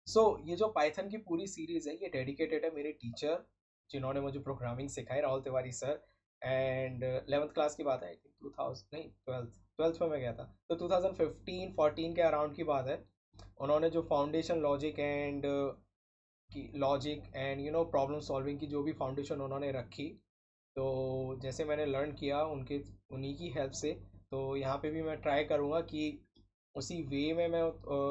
ये जो पाइथन की पूरी सीरीज है ये डेडिकेटेड है मेरे टीचर जिन्होंने मुझे प्रोग्रामिंग सिखाई, Rahul Tiwari sir. And 11th class की बात है, 2000 नहीं, ट्वेल्थ में मैं गया था, तो 2015-14 के अराउंड की बात है। उन्होंने जो फाउंडेशन लॉजिक एंड की लॉजिक एंड प्रॉब्लम सॉल्विंग की जो भी फाउंडेशन उन्होंने रखी, तो जैसे मैंने लर्न किया उनके उन्हीं की हेल्प से, तो यहाँ पे भी मैं ट्राई करूँगा कि उसी वे में मैं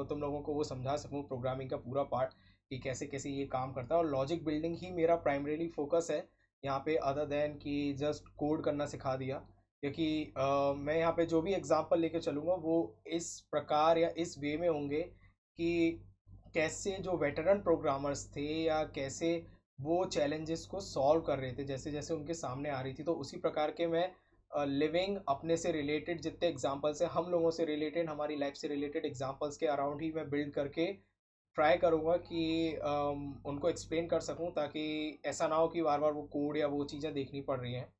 तुम लोगों को वो समझा सकूँ प्रोग्रामिंग का पूरा पार्ट कि कैसे कैसे ये काम करता है। और लॉजिक बिल्डिंग ही मेरा प्राइमरीली फोकस है यहाँ पे, अदर देन कि जस्ट कोड करना सिखा दिया। क्योंकि मैं यहाँ पे जो भी एग्जांपल लेके चलूँगा वो इस प्रकार या इस वे में होंगे कि कैसे जो वेटरन प्रोग्रामर्स थे या कैसे वो चैलेंजेस को सॉल्व कर रहे थे जैसे जैसे उनके सामने आ रही थी, तो उसी प्रकार के मैं लिविंग अपने से रिलेटेड जितने एग्जांपल्स हैं, हम लोगों से रिलेटेड, हमारी लाइफ से रिलेटेड एग्जांपल्स के अराउंड ही मैं बिल्ड करके ट्राई करूँगा कि उनको एक्सप्लेन कर सकूँ, ताकि ऐसा ना हो कि बार बार वो कोड या वो चीज़ें देखनी पड़ रही हैं।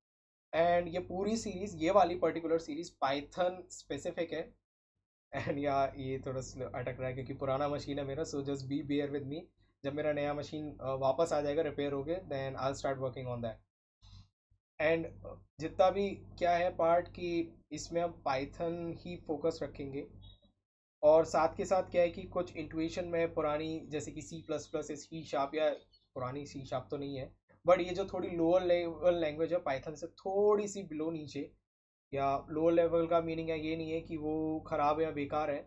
एंड ये पूरी सीरीज़, ये वाली पर्टिकुलर सीरीज़ पाइथन स्पेसिफिक है। एंड या ये थोड़ा अटक रहा है क्योंकि पुराना मशीन है मेरा, so just be bear with me. जब मेरा नया मशीन वापस आ जाएगा रिपेयर हो गए, then I start working on that. And जितना भी क्या है पार्ट कि इसमें हम पाइथन ही फोकस रखेंगे। और साथ के साथ क्या है कि कुछ इंट्यूशन में पुरानी जैसे कि C plus plus, C sharp, या पुरानी सी शार्प तो नहीं है, बट ये जो थोड़ी लोअर लेवल लैंग्वेज है पाइथन से थोड़ी सी बिलो नीचे, या लोअर लेवल का मीनिंग है ये नहीं है कि वो ख़राब है या बेकार है,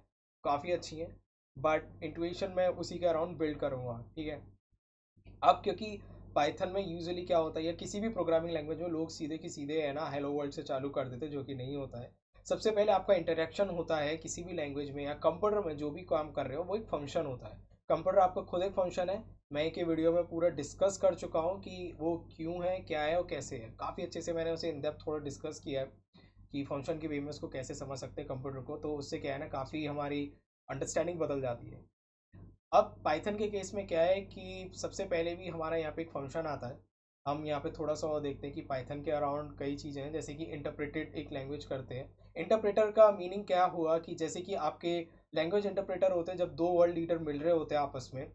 काफ़ी अच्छी है, बट इंट्यूशन में उसी के अराउंड बिल्ड करूँगा, ठीक है। अब क्योंकि पाइथन में यूजुअली क्या होता है या किसी भी प्रोग्रामिंग लैंग्वेज में लोग सीधे की सीधे है ना हेलो वर्ल्ड से चालू कर देते, जो कि नहीं होता है। सबसे पहले आपका इंटरेक्शन होता है किसी भी लैंग्वेज में या कंप्यूटर में जो भी काम कर रहे हो वो एक फंक्शन होता है। कंप्यूटर आपका खुद एक फंक्शन है। मैं एक वीडियो में पूरा डिस्कस कर चुका हूँ कि वो क्यों है, क्या है और कैसे है, काफ़ी अच्छे से मैंने उसे इन डेप्थ थोड़ा डिस्कस किया है कि फंक्शन के वे में उसको कैसे समझ सकते हैं कंप्यूटर को, तो उससे क्या है ना काफ़ी हमारी अंडरस्टैंडिंग बदल जाती है। अब पाइथन के केस में क्या है कि सबसे पहले भी हमारा यहाँ पे एक फंक्शन आता है। हम यहाँ पे थोड़ा सा और देखते हैं कि पाइथन के अराउंड कई चीज़ें हैं, जैसे कि इंटरप्रेटेड एक लैंग्वेज करते हैं। इंटरप्रेटर का मीनिंग क्या हुआ कि जैसे कि आपके लैंग्वेज इंटरप्रेटर होते हैं जब दो वर्ल्ड लीडर मिल रहे होते हैं आपस में।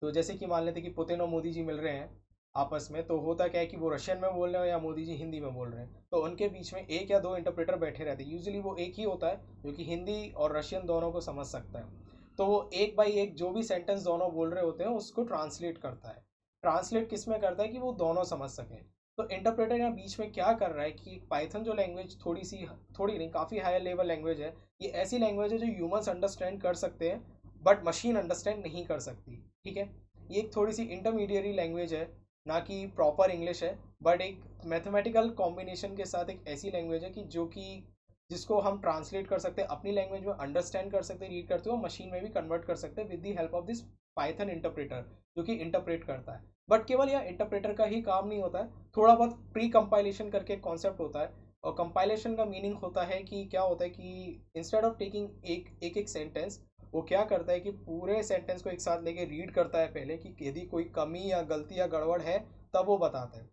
तो जैसे कि मान लेते हैं कि पुतिन और मोदी जी मिल रहे हैं आपस में, तो होता क्या है कि वो रशियन में बोल रहे हैं या मोदी जी हिंदी में बोल रहे हैं, तो उनके बीच में एक या दो इंटरप्रेटर बैठे रहते हैं। यूजुअली वो एक ही होता है जो कि हिंदी और रशियन दोनों को समझ सकता है। तो वो एक बाई एक जो भी सेंटेंस दोनों बोल रहे होते हैं उसको ट्रांसलेट करता है। ट्रांसलेट किस में करता है कि वो दोनों समझ सकें। तो इंटरप्रेटर यहाँ बीच में क्या कर रहा है कि पाइथन जो लैंग्वेज थोड़ी नहीं काफ़ी हायर लेवल लैंग्वेज है, ये ऐसी लैंग्वेज है जो ह्यूमंस अंडरस्टैंड कर सकते हैं बट मशीन अंडरस्टैंड नहीं कर सकती, ठीक है। ये एक थोड़ी सी इंटरमीडिएरी लैंग्वेज है, ना कि प्रॉपर इंग्लिश है, बट एक मैथमेटिकल कॉम्बिनेशन के साथ एक ऐसी लैंग्वेज है कि जो कि जिसको हम ट्रांसलेट कर सकते हैं अपनी लैंग्वेज में, अंडरस्टैंड कर सकते हैं, रीड करते हो, मशीन में भी कन्वर्ट कर सकते हैं with the help of this Python interpreter, जो कि इंटरप्रेट करता है। बट केवल यह इंटरप्रेटर का ही काम नहीं होता है, थोड़ा बहुत प्री कंपाइलेशन करके कॉन्सेप्ट होता है। और कंपाइलेशन का मीनिंग होता है कि क्या होता है कि इंस्टेड ऑफ टेकिंग एक सेंटेंस, वो क्या करता है कि पूरे सेंटेंस को एक साथ लेके रीड करता है पहले कि यदि कोई कमी या गलती या गड़बड़ है तब वो बताता है,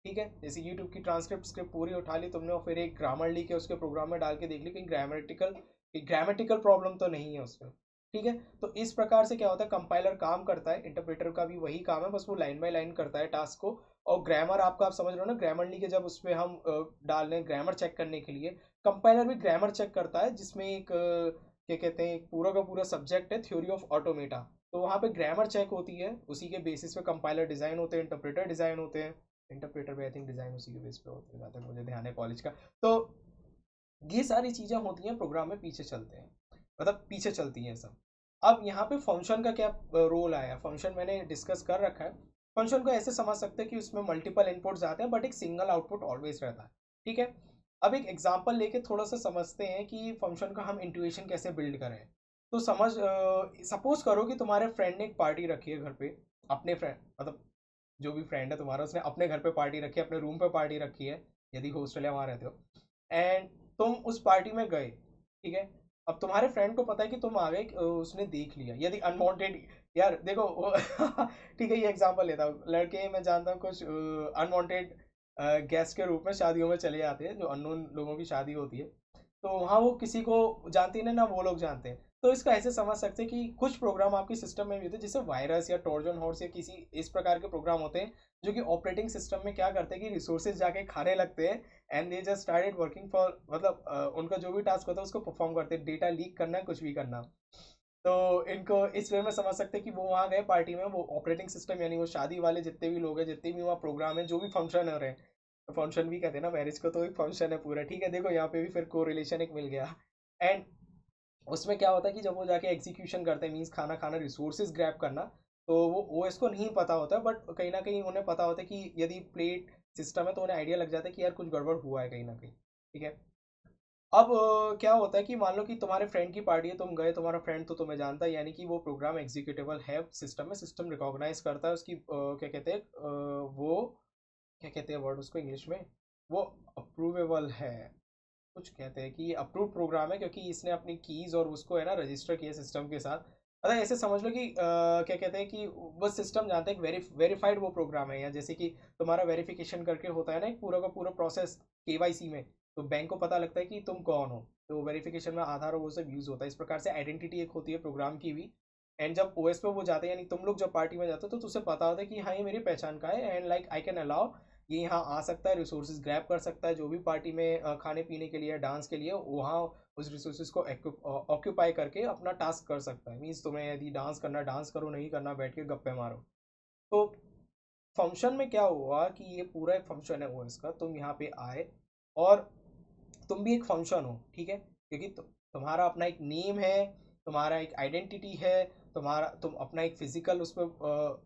ठीक है। जैसे यूट्यूब की ट्रांसक्रिप्ट स्क्रिप्ट पूरी उठा ली तुमने और फिर एक ग्रामर ली के उसके प्रोग्राम में डाल के देख ली कि ग्रामेटिकल प्रॉब्लम तो नहीं है उसमें, ठीक है। तो इस प्रकार से क्या होता है, कंपाइलर काम करता है, इंटरप्रेटर का भी वही काम है, बस वो लाइन बाय लाइन करता है टास्क को। और ग्रामर आपका आप समझ रहे हो ना, ग्रामर ली के जब उसमें हम डाल रहे हैं ग्रामर चेक करने के लिए, कंपाइलर भी ग्रामर चेक करता है, जिसमें एक क्या कहते हैं, एक पूरा का पूरा सब्जेक्ट है थ्योरी ऑफ ऑटोमेटा। तो वहाँ पे ग्रामर चेक होती है, उसी के बेसिस पे कंपाइलर डिज़ाइन होते हैं, इंटरप्रेटर डिज़ाइन होते हैं। इंटरप्रेटर पे आई थिंक डिज़ाइन उसी के बेस पे होते हैं, जहाँ तक मुझे ध्यान है कॉलेज का। तो ये सारी चीज़ें होती हैं प्रोग्राम में, पीछे चलते हैं, मतलब पीछे चलती हैं सब। अब यहाँ पे फंक्शन का क्या रोल आया, फंक्शन मैंने डिस्कस कर रखा है। फंक्शन को ऐसे समझ सकते हैं कि उसमें मल्टीपल इनपुट्स आते हैं बट एक सिंगल आउटपुट ऑलवेज रहता है, ठीक है। अब एक एग्जांपल लेके थोड़ा सा समझते हैं कि फंक्शन का हम इंट्यूशन कैसे बिल्ड करें। तो सपोज करो कि तुम्हारे फ्रेंड ने एक पार्टी रखी है घर पे, अपने फ्रेंड मतलब जो भी फ्रेंड है तुम्हारा उसने अपने घर पे पार्टी रखी है, अपने रूम पे पार्टी रखी है, यदि हॉस्टल या वहाँ रहते हो, एंड तुम उस पार्टी में गए, ठीक है। अब तुम्हारे फ्रेंड को पता है कि तुम आ गए, उसने देख लिया, यदि अनवांटेड, यार देखो ठीक है, ये एग्जांपल लेता हूँ, लड़के मैं जानता हूँ कुछ अनवांटेड गेस्ट के रूप में शादियों में चले जाते हैं, जो अननोन लोगों की शादी होती है, तो वहाँ वो किसी को जानती नहीं ना वो लोग जानते हैं। तो इसको ऐसे समझ सकते हैं कि कुछ प्रोग्राम आपके सिस्टम में भी होते हैं, जैसे वायरस या ट्रोजन हॉर्स या किसी इस प्रकार के प्रोग्राम होते हैं जो कि ऑपरेटिंग सिस्टम में क्या करते हैं कि रिसोर्सेज जाके खाने लगते हैं and they just started working for, मतलब उनका जो भी टास्क होता है उसको परफॉर्म करते हैं, डेटा लीक करना है, कुछ भी करना। तो इनको इस वे में समझ सकते हैं कि वो वहाँ गए पार्टी में, वो ऑपरेटिंग सिस्टम यानी वो शादी वाले जितने भी लोग हैं, जितने भी वहाँ प्रोग्राम है, जो भी फंक्शन हो रहे हैं, तो फंक्शन भी कहते हैं ना मैरिज को, तो एक फंक्शन है पूरा, ठीक है। देखो यहाँ पे भी फिर को रिलेशन एक मिल गया। एंड उसमें क्या होता है कि जब वो जाके एग्जीक्यूशन करते हैं, मीन्स खाना खाना, रिसोर्सेज ग्रैब करना, तो वो ओएस को नहीं पता होता है, बट कहीं ना कहीं उन्हें पता होता है कि यदि प्लेट सिस्टम है तो उन्हें आइडिया लग जाता है कि यार कुछ गड़बड़ हुआ है कहीं ना कहीं, ठीक है। अब क्या होता है कि मान लो कि तुम्हारे फ्रेंड की पार्टी है, तुम गए, तुम्हारा फ्रेंड तो तुम्हें जानता है, यानी कि वो प्रोग्राम एग्जीक्यूटेबल है सिस्टम में, सिस्टम रिकॉग्नाइज करता है उसकी क्या कहते हैं वो क्या कहते हैं वर्ड उसको इंग्लिश में, वो अप्रूवेबल है, कुछ कहते हैं कि ये अप्रूव प्रोग्राम है क्योंकि इसने अपनी कीज और उसको है ना रजिस्टर किया सिस्टम के साथ। अगर ऐसे समझ लो कि क्या कहते हैं कि बस सिस्टम जानते हैं कि वेरीफाइड वो प्रोग्राम है, या जैसे कि तुम्हारा वेरिफिकेशन करके होता है ना एक पूरा का पूरा प्रोसेस केवाईसी में, तो बैंक को पता लगता है कि तुम कौन हो, तो वेरिफिकेशन में आधार और वो सब यूज होता है, इस प्रकार से आइडेंटिटी एक होती है प्रोग्राम की भी। एंड जब ओएस पे वो जाते हैं, यानी तुम लोग जब पार्टी में जाते हो तो तुझे पता होता है कि हाँ ये मेरी पहचान का है, and like I can allow, ये यहाँ आ सकता है, रिसोर्सेज ग्रैब कर सकता है, जो भी पार्टी में खाने पीने के लिए, डांस के लिए, वहाँ उस रिसोर्सेज को ऑक्यूपाई करके अपना टास्क कर सकता है। मीन्स तुम्हें यदि डांस करना डांस करो, नहीं करना बैठ के गप्पे मारो। तो फंक्शन में क्या हुआ कि ये पूरा एक फंक्शन है ओएस का, तुम यहाँ पे आए और तुम भी एक फंक्शन हो, ठीक है, क्योंकि तुम्हारा अपना एक नेम है, तुम्हारा एक आइडेंटिटी है, तुम्हारा तुम अपना एक फिजिकल उसमें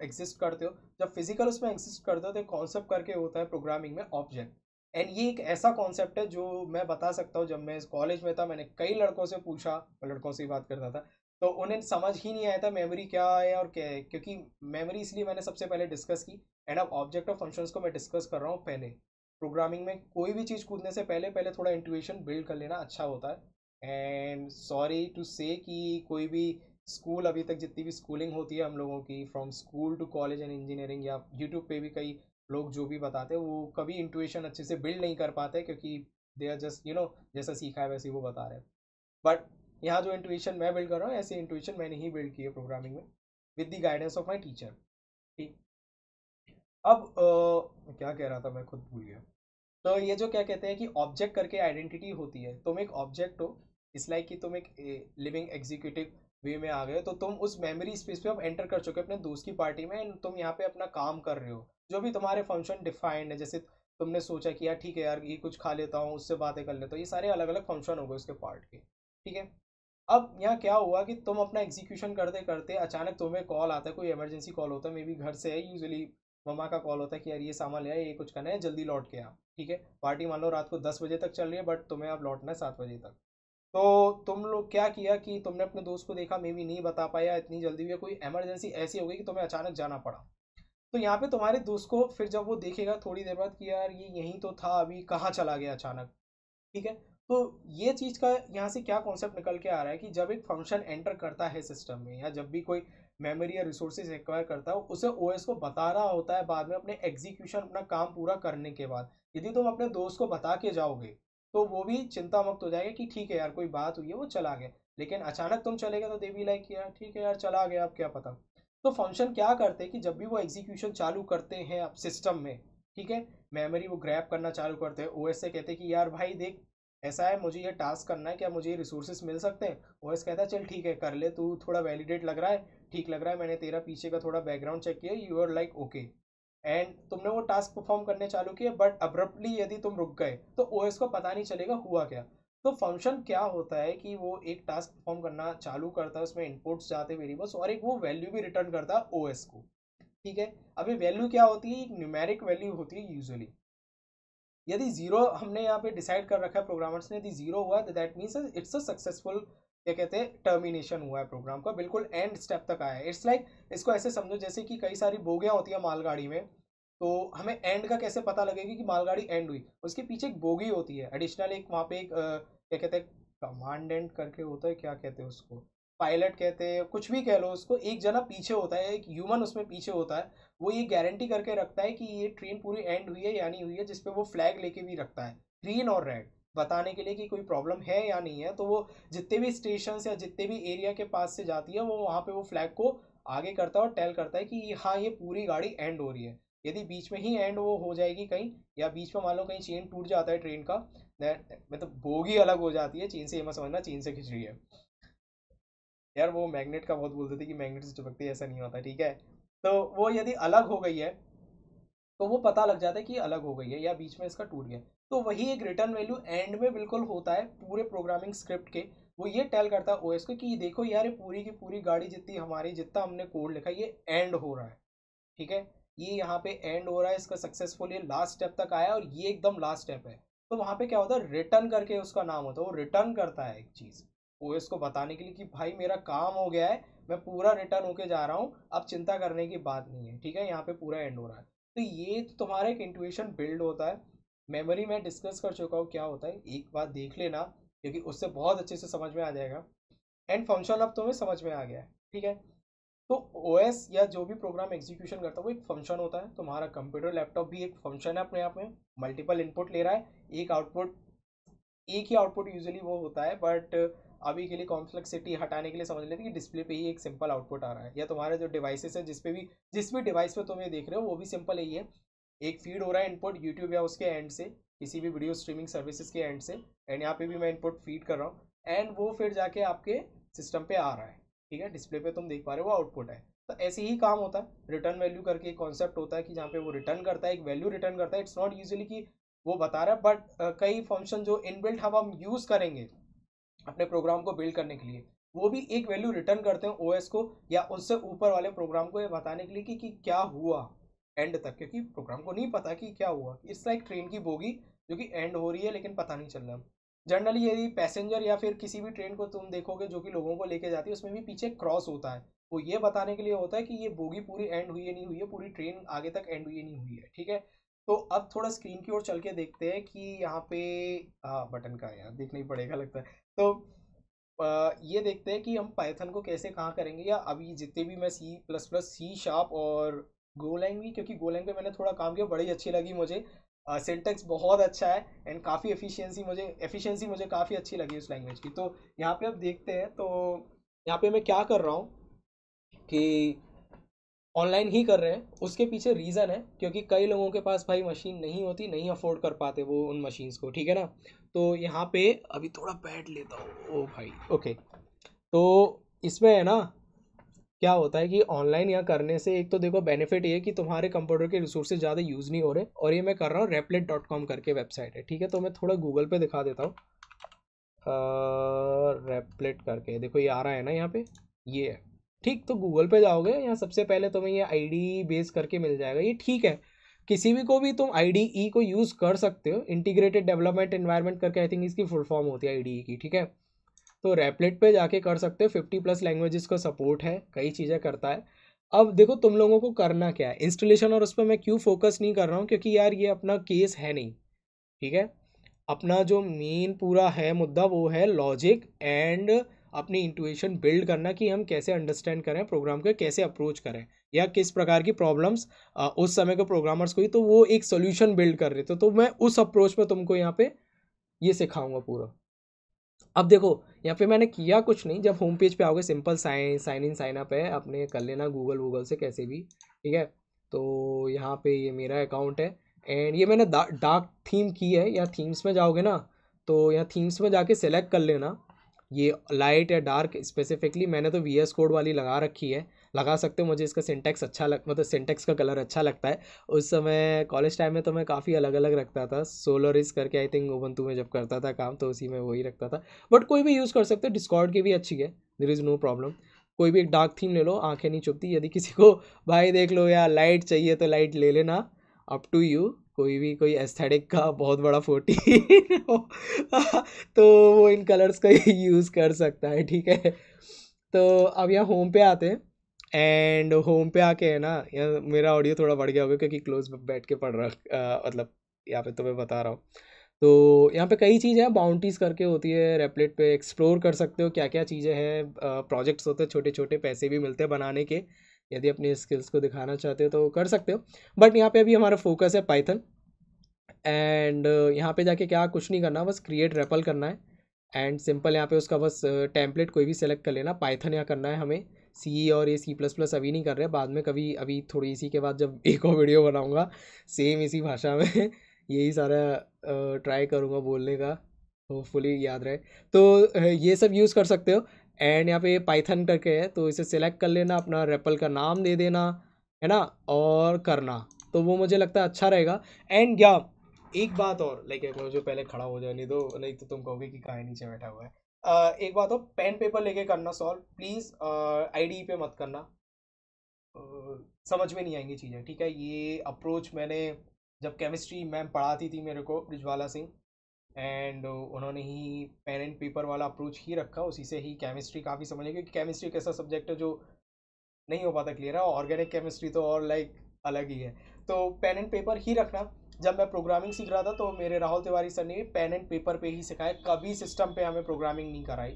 एग्जिस्ट करते हो। जब फिजिकल उसमें एग्जिस्ट करते हो तो कॉन्सेप्ट करके होता है प्रोग्रामिंग में ऑब्जेक्ट। एंड ये एक ऐसा कॉन्सेप्ट है जो मैं बता सकता हूँ, जब मैं कॉलेज में था मैंने कई लड़कों से पूछा, मैं लड़कों से ही बात करता था, तो उन्हें समझ ही नहीं आया था मेमोरी क्या है और क्या है, क्योंकि मेमोरी इसलिए मैंने सबसे पहले डिस्कस की। एंड अब ऑब्जेक्ट और फंक्शंस को मैं डिस्कस कर रहा हूँ पहले। प्रोग्रामिंग में कोई भी चीज़ कूदने से पहले पहले थोड़ा इंट्यूशन बिल्ड कर लेना अच्छा होता है। एंड सॉरी टू से कि कोई भी स्कूल, अभी तक जितनी भी स्कूलिंग होती है हम लोगों की, from school to college and engineering, या यूट्यूब पे भी कई लोग जो भी बताते हैं वो कभी इंट्यूशन अच्छे से बिल्ड नहीं कर पाते, क्योंकि दे आर जस्ट जैसा सीखा है वैसे ही वो बता रहे हैं। बट यहाँ जो इंट्यूशन मैं बिल्ड कर रहा हूँ, ऐसी इंट्यूशन मैंने ही बिल्ड की है प्रोग्रामिंग में, with the guidance of my teacher. ठीक। अब क्या कह रहा था मैं खुद भूल गया। तो ये जो क्या कहते हैं कि ऑब्जेक्ट करके आइडेंटिटी होती है, तुम एक ऑब्जेक्ट हो, इस लाइक कि तुम एक लिविंग एग्जीक्यूटिव वे में आ गए, तो तुम उस मेमोरी स्पेस पे अब एंटर कर चुके हो अपने दोस्त की पार्टी में, and तुम यहाँ पे अपना काम कर रहे हो, जो भी तुम्हारे फंक्शन डिफाइंड है, जैसे तुमने सोचा कि यार ठीक है यार ये कुछ खा लेता हूँ, उससे बातें कर लेता हूँ, ये सारे अलग अलग फंक्शन हो गए उसके पार्ट के, ठीक है। अब यहाँ क्या हुआ कि तुम अपना एग्जीक्यूशन करते करते अचानक तुम्हें कॉल आता है, कोई इमरजेंसी कॉल होता है, मे बी घर से है, यूजुअली मम्मा का कॉल होता है कि यार ये सामान ले आए, ये कुछ करना है, जल्दी लौट के आ, ठीक है। पार्टी मान लो रात को 10 बजे तक चल रही है, बट तुम्हें अब लौटना है 7 बजे तक। तो तुम लोग क्या किया कि तुमने अपने दोस्त को देखा, मे बी नहीं बता पाया, इतनी जल्दी भी कोई इमरजेंसी ऐसी हो गई कि तुम्हें अचानक जाना पड़ा। तो यहाँ पे तुम्हारे दोस्त को फिर जब वो देखेगा थोड़ी देर बाद कि यार ये यहीं तो था, अभी कहाँ चला गया अचानक, ठीक है। तो ये चीज़ का यहाँ से क्या कॉन्सेप्ट निकल के आ रहा है कि जब एक फंक्शन एंटर करता है सिस्टम में, या जब भी कोई मेमोरी या रिसोर्सेज एक्वायर करता है, उसे ओएस को बता रहा होता है बाद में अपने एग्जीक्यूशन, अपना काम पूरा करने के बाद। यदि तुम अपने दोस्त को बता के जाओगे तो वो भी चिंता मुक्त हो जाएगा कि ठीक है यार कोई बात हुई है, वो चला गया। लेकिन अचानक तुम चले गए तो दे बी लाइक यार ठीक है यार चला गया, अब क्या पता। तो फंक्शन क्या करते हैं कि जब भी वो एग्जीक्यूशन चालू करते हैं अब सिस्टम में, ठीक है, मेमोरी वो ग्रैब करना चालू करते हैं, ओएस से कहते हैं कि यार भाई देख ऐसा है, मुझे ये टास्क करना है, क्या मुझे ये रिसोर्सेज मिल सकते हैं। ओएस कहता है चल ठीक है कर ले, तू थोड़ा वैलिडेट लग रहा है, ठीक लग रहा है, मैंने तेरा पीछे का थोड़ा बैकग्राउंड चेक किया, you are like okay, and तुमने वो टास्क परफॉर्म करने चालू किए, बट अब्रप्टली यदि तुम रुक गए तो ओएस को पता नहीं चलेगा हुआ क्या। तो फंक्शन क्या होता है कि वो एक टास्क परफॉर्म करना चालू करता है, उसमें इनपुट्स जाते वेरिएबल्स, और एक वो वैल्यू भी रिटर्न करता है ओएस को, ठीक है। अभी वैल्यू क्या होती है, एक न्यूमेरिक वैल्यू होती है यूजुअली। यदि जीरो हमने यहाँ पे डिसाइड कर रखा है प्रोग्रामर्स ने, यदि जीरो हुआ तो that means it's a successful, क्या कहते हैं, टर्मिनेशन हुआ है प्रोग्राम का, बिल्कुल एंड स्टेप तक आया है। इट्स लाइक इसको ऐसे समझो जैसे कि कई सारी बोगियाँ होती है मालगाड़ी में, तो हमें एंड का कैसे पता लगेगा कि मालगाड़ी एंड हुई, उसके पीछे एक बोगी होती है एडिशनल, एक वहाँ पे एक क्या कहते हैं, कमांडेंट करके होता है, क्या कहते हैं उसको, पायलट कहते हैं, कुछ भी कह लो उसको, एक जना पीछे होता है, एक ह्यूमन उसमें पीछे होता है, वो ये गारंटी करके रखता है कि ये ट्रेन पूरी एंड हुई है या नहीं हुई है, जिसपे वो फ्लैग लेके भी रखता है, ग्रीन और रेड। बताने के लिए कि कोई प्रॉब्लम है या नहीं है, तो वो जितने भी स्टेशन या जितने भी एरिया के पास से जाती है वो वहाँ पे वो फ्लैग को आगे करता है और टेल करता है कि हाँ ये पूरी गाड़ी एंड हो रही है। यदि बीच में ही एंड वो हो जाएगी कहीं, या बीच में मान लो कहीं चेन टूट जाता है ट्रेन का, मतलब बोगी अलग हो जाती है चेन से, ये मत समझना चेन से खिंच रही है यार, वो मैग्नेट का बहुत बोलते थे कि मैग्नेट से चिपकती है, ऐसा नहीं होता, ठीक है। तो वो यदि अलग हो गई है तो वो पता लग जाता है कि अलग हो गई है या बीच में इसका टूट गया। तो वही एक रिटर्न वैल्यू एंड में बिल्कुल होता है पूरे प्रोग्रामिंग स्क्रिप्ट के। वो ये टेल करता है ओएस को कि देखो यार, ये पूरी की पूरी गाड़ी जितनी हमारी, जितना हमने कोड लिखा है, ये एंड हो रहा है, ठीक है। ये यहाँ पे एंड हो रहा है, इसका सक्सेसफुल ये लास्ट स्टेप तक आया और ये एकदम लास्ट स्टेप है। तो वहाँ पे क्या होता है, रिटर्न करके उसका नाम होता है, वो रिटर्न करता है एक चीज़ ओएस को बताने के लिए कि भाई मेरा काम हो गया है, मैं पूरा रिटर्न होके जा रहा हूँ, अब चिंता करने की बात नहीं है, ठीक है, यहाँ पे पूरा एंड हो रहा है। तो ये तो तुम्हारा एक इंट्यूशन बिल्ड होता है। मेमोरी में डिस्कस कर चुका हूँ क्या होता है, एक बार देख लेना क्योंकि उससे बहुत अच्छे से समझ में आ जाएगा। एंड फंक्शन अब तुम्हें समझ में आ गया है, ठीक है। तो ओएस या जो भी प्रोग्राम एग्जीक्यूशन करता है वो एक फंक्शन होता है। तुम्हारा कंप्यूटर लैपटॉप भी एक फंक्शन है अपने आप में, मल्टीपल इनपुट ले रहा है, एक आउटपुट, एक ही आउटपुट यूजुअली वो होता है, बट अभी के लिए कॉम्प्लेक्सिटी हटाने के लिए समझ लेते हैं कि डिस्प्ले पे ही एक सिंपल आउटपुट आ रहा है, या तुम्हारे जो डिवाइसेस है जिस भी डिवाइस पे तुम ये देख रहे हो वो भी सिंपल यही है, एक फीड हो रहा है इनपुट यूट्यूब या उसके एंड से, किसी भी वीडियो स्ट्रीमिंग सर्विसेज के एंड से, एंड यहाँ पे भी मैं इनपुट फीड कर रहा हूँ, एंड वो फिर जाके आपके सिस्टम पे आ रहा है, ठीक है, डिस्प्ले पे तुम देख पा रहे हो वो आउटपुट है। तो ऐसे ही काम होता है। रिटर्न वैल्यू करके एक कॉन्सेप्ट होता है कि जहाँ पे वो रिटर्न करता है, एक वैल्यू रिटर्न करता है। इट्स नॉट यूजुअली कि वो बता रहा है, बट कई फंक्शन जो इनबिल्ट हम यूज़ करेंगे अपने प्रोग्राम को बिल्ड करने के लिए, वो भी एक वैल्यू रिटर्न करते हैं ओएस को या उससे ऊपर वाले प्रोग्राम को ये बताने के लिए कि क्या हुआ एंड तक, क्योंकि प्रोग्राम को नहीं पता कि क्या हुआ। इट्स लाइक ट्रेन की बोगी जो कि एंड हो रही है लेकिन पता नहीं चल रहा। जनरली यदि पैसेंजर या फिर किसी भी ट्रेन को तुम देखोगे जो कि लोगों को लेके जाती है, उसमें भी पीछे क्रॉस होता है, वो ये बताने के लिए होता है कि ये बोगी पूरी एंड हुई है नहीं हुई है, पूरी ट्रेन आगे तक एंड हुई है नहीं हुई है, ठीक है। तो अब थोड़ा स्क्रीन की ओर चल के देखते हैं कि यहाँ पे बटन का है यार, देखना ही पड़ेगा लगता है। तो ये देखते हैं कि हम पाइथन को कैसे कहाँ करेंगे, या अभी जितने भी मैं C plus plus, C sharp और गोलैंग भी, क्योंकि गोलैंग पे मैंने थोड़ा काम किया, बड़ी अच्छी लगी मुझे, सिंटेक्स बहुत अच्छा है एंड काफ़ी एफिशिएंसी मुझे काफ़ी अच्छी लगी उस लैंग्वेज की। तो यहाँ पे अब देखते हैं। तो यहाँ पे मैं क्या कर रहा हूँ कि ऑनलाइन ही कर रहे हैं, उसके पीछे रीज़न है क्योंकि कई लोगों के पास भाई मशीन नहीं होती, नहीं अफोर्ड कर पाते वो उन मशीन्स को, ठीक है ना। तो यहाँ पे अभी थोड़ा बैठ लेता हूँ, ओ भाई, ओके। तो इसमें है ना, क्या होता है कि ऑनलाइन यहाँ करने से एक तो देखो बेनिफिट ये है कि तुम्हारे कंप्यूटर के रिसोर्सेज ज़्यादा यूज़ नहीं हो रहे, और ये मैं कर रहा हूँ replit.com करके वेबसाइट है, ठीक है। तो मैं थोड़ा गूगल पे दिखा देता हूँ, रेपलेट करके देखो, ये आ रहा है ना यहाँ पे, ये है, ठीक। तो गूगल पे जाओगे, यहाँ सबसे पहले तुम्हें ये आईडी बेस करके मिल जाएगा, ये ठीक है। किसी भी को भी तुम IDE को यूज़ कर सकते हो, इंटीग्रेटेड डेवलपमेंट एनवायरनमेंट करके आई थिंक इसकी फुल फॉर्म होती है IDE की, ठीक है। तो रेपलेट पे जाके कर सकते हो, 50+ लैंग्वेजेस का सपोर्ट है, कई चीज़ें करता है। अब देखो तुम लोगों को करना क्या है, इंस्टॉलेशन और उस पर मैं क्यों फोकस नहीं कर रहा हूँ, क्योंकि यार ये अपना केस है नहीं, ठीक है। अपना जो मेन पूरा है मुद्दा वो है लॉजिक एंड अपनी इंट्यूशन बिल्ड करना, कि हम कैसे अंडरस्टैंड करें प्रोग्राम को, कैसे अप्रोच करें, या किस प्रकार की प्रॉब्लम्स उस समय के प्रोग्रामर्स को ही, तो वो एक सोल्यूशन बिल्ड कर रहे थे। तो मैं उस अप्रोच में तुमको यहाँ पे ये सिखाऊंगा पूरा। अब देखो यहाँ पे मैंने किया कुछ नहीं, जब होम पेज पे आओगे simple sign in sign up है, अपने कर लेना गूगल से कैसे भी, ठीक है। तो यहाँ पे ये मेरा अकाउंट है एंड ये मैंने डार्क थीम की है, या थीम्स में जाओगे ना, तो यहाँ थीम्स में जाके सिलेक्ट कर लेना ये लाइट या डार्क। स्पेसिफिकली मैंने तो VS कोड वाली लगा रखी है, लगा सकते हो, मुझे इसका सिंटेक्स अच्छा मतलब सिंटेक्स का कलर अच्छा लगता है। उस समय कॉलेज टाइम में तो मैं काफ़ी अलग अलग रखता था, सोलरिस करके आई थिंक उबंटू में जब करता था काम तो उसी में वही रखता था, बट कोई भी यूज़ कर सकते हो, डिस्कॉर्ड की भी अच्छी है, देयर इज़ नो प्रॉब्लम। कोई भी एक डार्क थीम ले लो, आंखें नहीं चुभती। यदि किसी को भाई देख लो यार लाइट चाहिए तो लाइट ले लेना, अप टू यू। कोई भी कोई एस्थेटिक का बहुत बड़ा 40 तो वो इन कलर्स का यूज़ कर सकता है, ठीक है। तो अब यहाँ होम पे आते हैं एंड होम पे आके है ना, यहाँ मेरा ऑडियो थोड़ा बढ़ गया होगा क्योंकि क्लोज बैठ के पढ़ रहा, मतलब यहाँ पे तो मैं बता रहा हूँ। तो यहाँ पे कई चीज़ें हैं, बाउंटीज करके होती है, रेपलेट पे एक्सप्लोर कर सकते हो क्या क्या चीज़ें हैं, प्रोजेक्ट्स होते हैं छोटे छोटे, पैसे भी मिलते हैं बनाने के, यदि अपनी स्किल्स को दिखाना चाहते हो तो कर सकते हो। बट यहाँ पे अभी हमारा फोकस है पाइथन एंड यहाँ पे जाके क्या कुछ नहीं करना, बस क्रिएट रेपल करना है एंड सिंपल यहाँ पे उसका बस टेम्पलेट कोई भी सेलेक्ट कर लेना। पाइथन यहाँ करना है हमें, सी और ये C++ अभी नहीं कर रहे, बाद में कभी, अभी थोड़ी इसी के बाद जब एक और वीडियो बनाऊँगा सेम इसी भाषा में यही सारा ट्राई करूँगा बोलने का, होपफुली याद रहे। तो ये सब यूज़ कर सकते हो। एंड यहाँ पे पाइथन करके है तो इसे सिलेक्ट कर लेना, अपना रेपल का नाम दे देना है ना, और करना, तो वो मुझे लगता है अच्छा रहेगा। एंड या एक बात और, लाइक मुझे पहले खड़ा हो जाने दो, नहीं तो तुम कहोगे कि कहाँ नीचे बैठा हुआ है। एक बात हो, पेन पेपर लेके करना सॉल्व प्लीज़, IDE पे मत करना, समझ में नहीं आएंगी चीज़ें, ठीक है। ये अप्रोच मैंने जब केमिस्ट्री मैम पढ़ाती थी मेरे को, ब्रिजवाला सिंह, एंड उन्होंने ही पेन एंड पेपर वाला अप्रोच ही रखा, उसी से ही केमिस्ट्री काफ़ी समझ, क्योंकि केमिस्ट्री एक ऐसा सब्जेक्ट है जो नहीं हो पाता क्लियर है, ऑर्गेनिक केमिस्ट्री तो और लाइक अलग ही है। तो पेन एंड पेपर ही रखना। जब मैं प्रोग्रामिंग सीख रहा था तो मेरे राहुल तिवारी सर ने पेन एंड पेपर पे ही सिखाया, कभी सिस्टम पे हमें प्रोग्रामिंग नहीं कराई,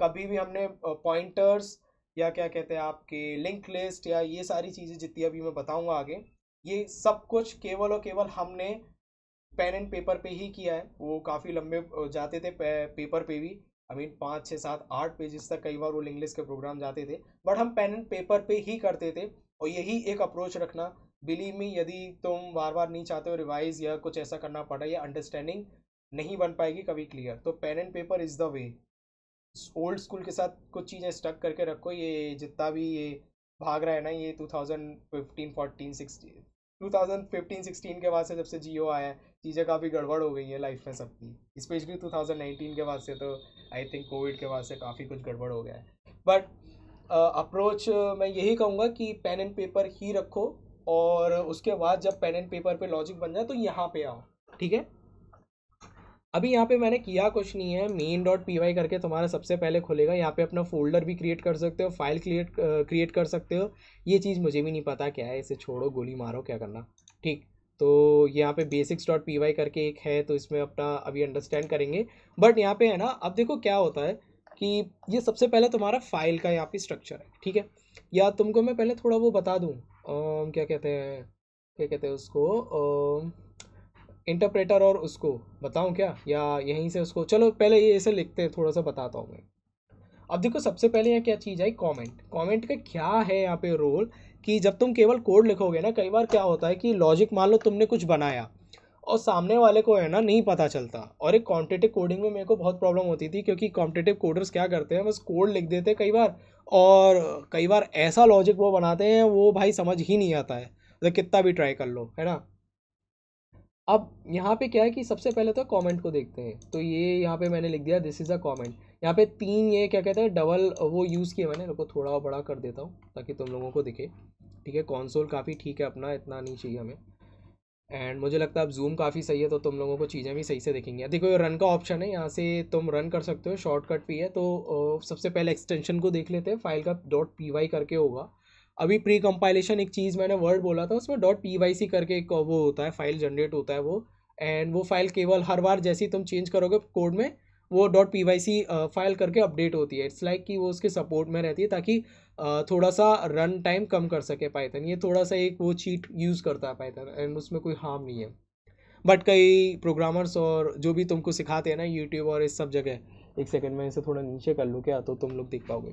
कभी भी हमने पॉइंटर्स या क्या कहते हैं आपके लिंक लिस्ट या ये सारी चीज़ें जितनी अभी मैं बताऊंगा आगे, ये सब कुछ केवल और केवल हमने पेन एंड पेपर पे ही किया है। वो काफ़ी लंबे जाते थे पेपर पे भी, आई मीन 5 6 7 8 पेजेस तक कई बार वो इंग्लिश के प्रोग्राम जाते थे, बट हम पेन एंड पेपर पे ही करते थे। और यही एक अप्रोच रखना, बिलीव मी, यदि तुम बार बार नहीं चाहते हो रिवाइज या कुछ ऐसा करना पड़ा या अंडरस्टैंडिंग नहीं बन पाएगी कभी क्लियर, तो pen and paper is the way. Old school के साथ कुछ चीज़ें स्टक करके रखो। ये जितना भी ये भाग रहा है ना, ये 2015 14 16 2015 16 के बाद से, जब से जियो आया है, चीज़ें काफ़ी गड़बड़ हो गई है लाइफ में सबकी, स्पेशली 2019 के बाद से, तो आई थिंक कोविड के बाद से काफ़ी कुछ गड़बड़ हो गया है। बट अप्रोच मैं यही कहूँगा कि पेन एंड पेपर ही रखो, और उसके बाद जब पेन एंड पेपर पे लॉजिक बन जाए तो यहाँ पे आओ, ठीक है। अभी यहाँ पे मैंने किया कुछ नहीं है, main.py करके तुम्हारा सबसे पहले खुलेगा, यहाँ पे अपना फोल्डर भी क्रिएट कर सकते हो, फाइल क्रिएट कर सकते हो। ये चीज़ मुझे भी नहीं पता क्या है, इसे छोड़ो, गोली मारो, क्या करना, ठीक। तो यहाँ पे basics.py करके एक है, तो इसमें अपना अभी अंडरस्टैंड करेंगे। बट यहाँ पे है ना, अब देखो क्या होता है कि ये सबसे पहले तुम्हारा फाइल का यहाँ पे स्ट्रक्चर है, ठीक है। या तुमको मैं पहले थोड़ा वो बता दूँ, क्या कहते हैं उसको, इंटरप्रेटर, और उसको बताऊं क्या, या यहीं से उसको, चलो पहले ये ऐसे लिखते हैं, थोड़ा सा बताता हूँ मैं। अब देखो सबसे पहले यहाँ क्या चीज़ है, कमेंट। कमेंट का क्या है यहाँ पे रोल, कि जब तुम केवल कोड लिखोगे ना, कई बार क्या होता है कि लॉजिक, मान लो तुमने कुछ बनाया और सामने वाले को है ना नहीं पता चलता। और एक कॉम्पिटिटिव कोडिंग में मेरे को बहुत प्रॉब्लम होती थी, क्योंकि कॉम्पिटिटिव कोडर्स क्या करते हैं, बस कोड लिख देते हैं कई बार, और कई बार ऐसा लॉजिक वो बनाते हैं वो भाई समझ ही नहीं आता है, मतलब कितना भी ट्राई कर लो, है ना। अब यहाँ पे क्या है कि सबसे पहले तो कमेंट को देखते हैं, तो ये यहाँ पे मैंने लिख दिया दिस इज़ अ कमेंट। यहाँ पे 3 ये क्या कहते हैं डबल वो यूज़ किए मैंने, रुको थोड़ा बड़ा कर देता हूँ ताकि तुम लोगों को दिखे, ठीक है। कंसोल काफ़ी ठीक है अपना, इतना नहीं चाहिए हमें। एंड मुझे लगता है अब जूम काफ़ी सही है, तो तुम लोगों को चीज़ें भी सही से दिखेंगी। देखो ये रन का ऑप्शन है, यहाँ से तुम रन कर सकते हो, शॉर्टकट भी है। तो सबसे पहले एक्सटेंशन को देख लेते हैं, फाइल का .py करके होगा। अभी प्री कंपाइलेशन एक चीज़ मैंने वर्ड बोला था, उसमें .pyc करके एक वो होता है, फाइल जनरेट होता है वो। एंड वो फाइल केवल हर बार जैसे ही तुम चेंज करोगे कोड में, वो .pyc फाइल करके अपडेट होती है। इट्स लाइक कि वो उसके सपोर्ट में रहती है, ताकि थोड़ा सा रन टाइम कम कर सके पाइथन। ये थोड़ा सा एक वो चीट यूज़ करता है पाइथन, एंड उसमें कोई हार्म नहीं है। बट कई प्रोग्रामर्स और जो भी तुमको सिखाते हैं ना यूट्यूब और इस सब जगह, एक सेकंड में इसे थोड़ा नीचे कर लूँ क्या, तो तुम लोग देख पाओगे।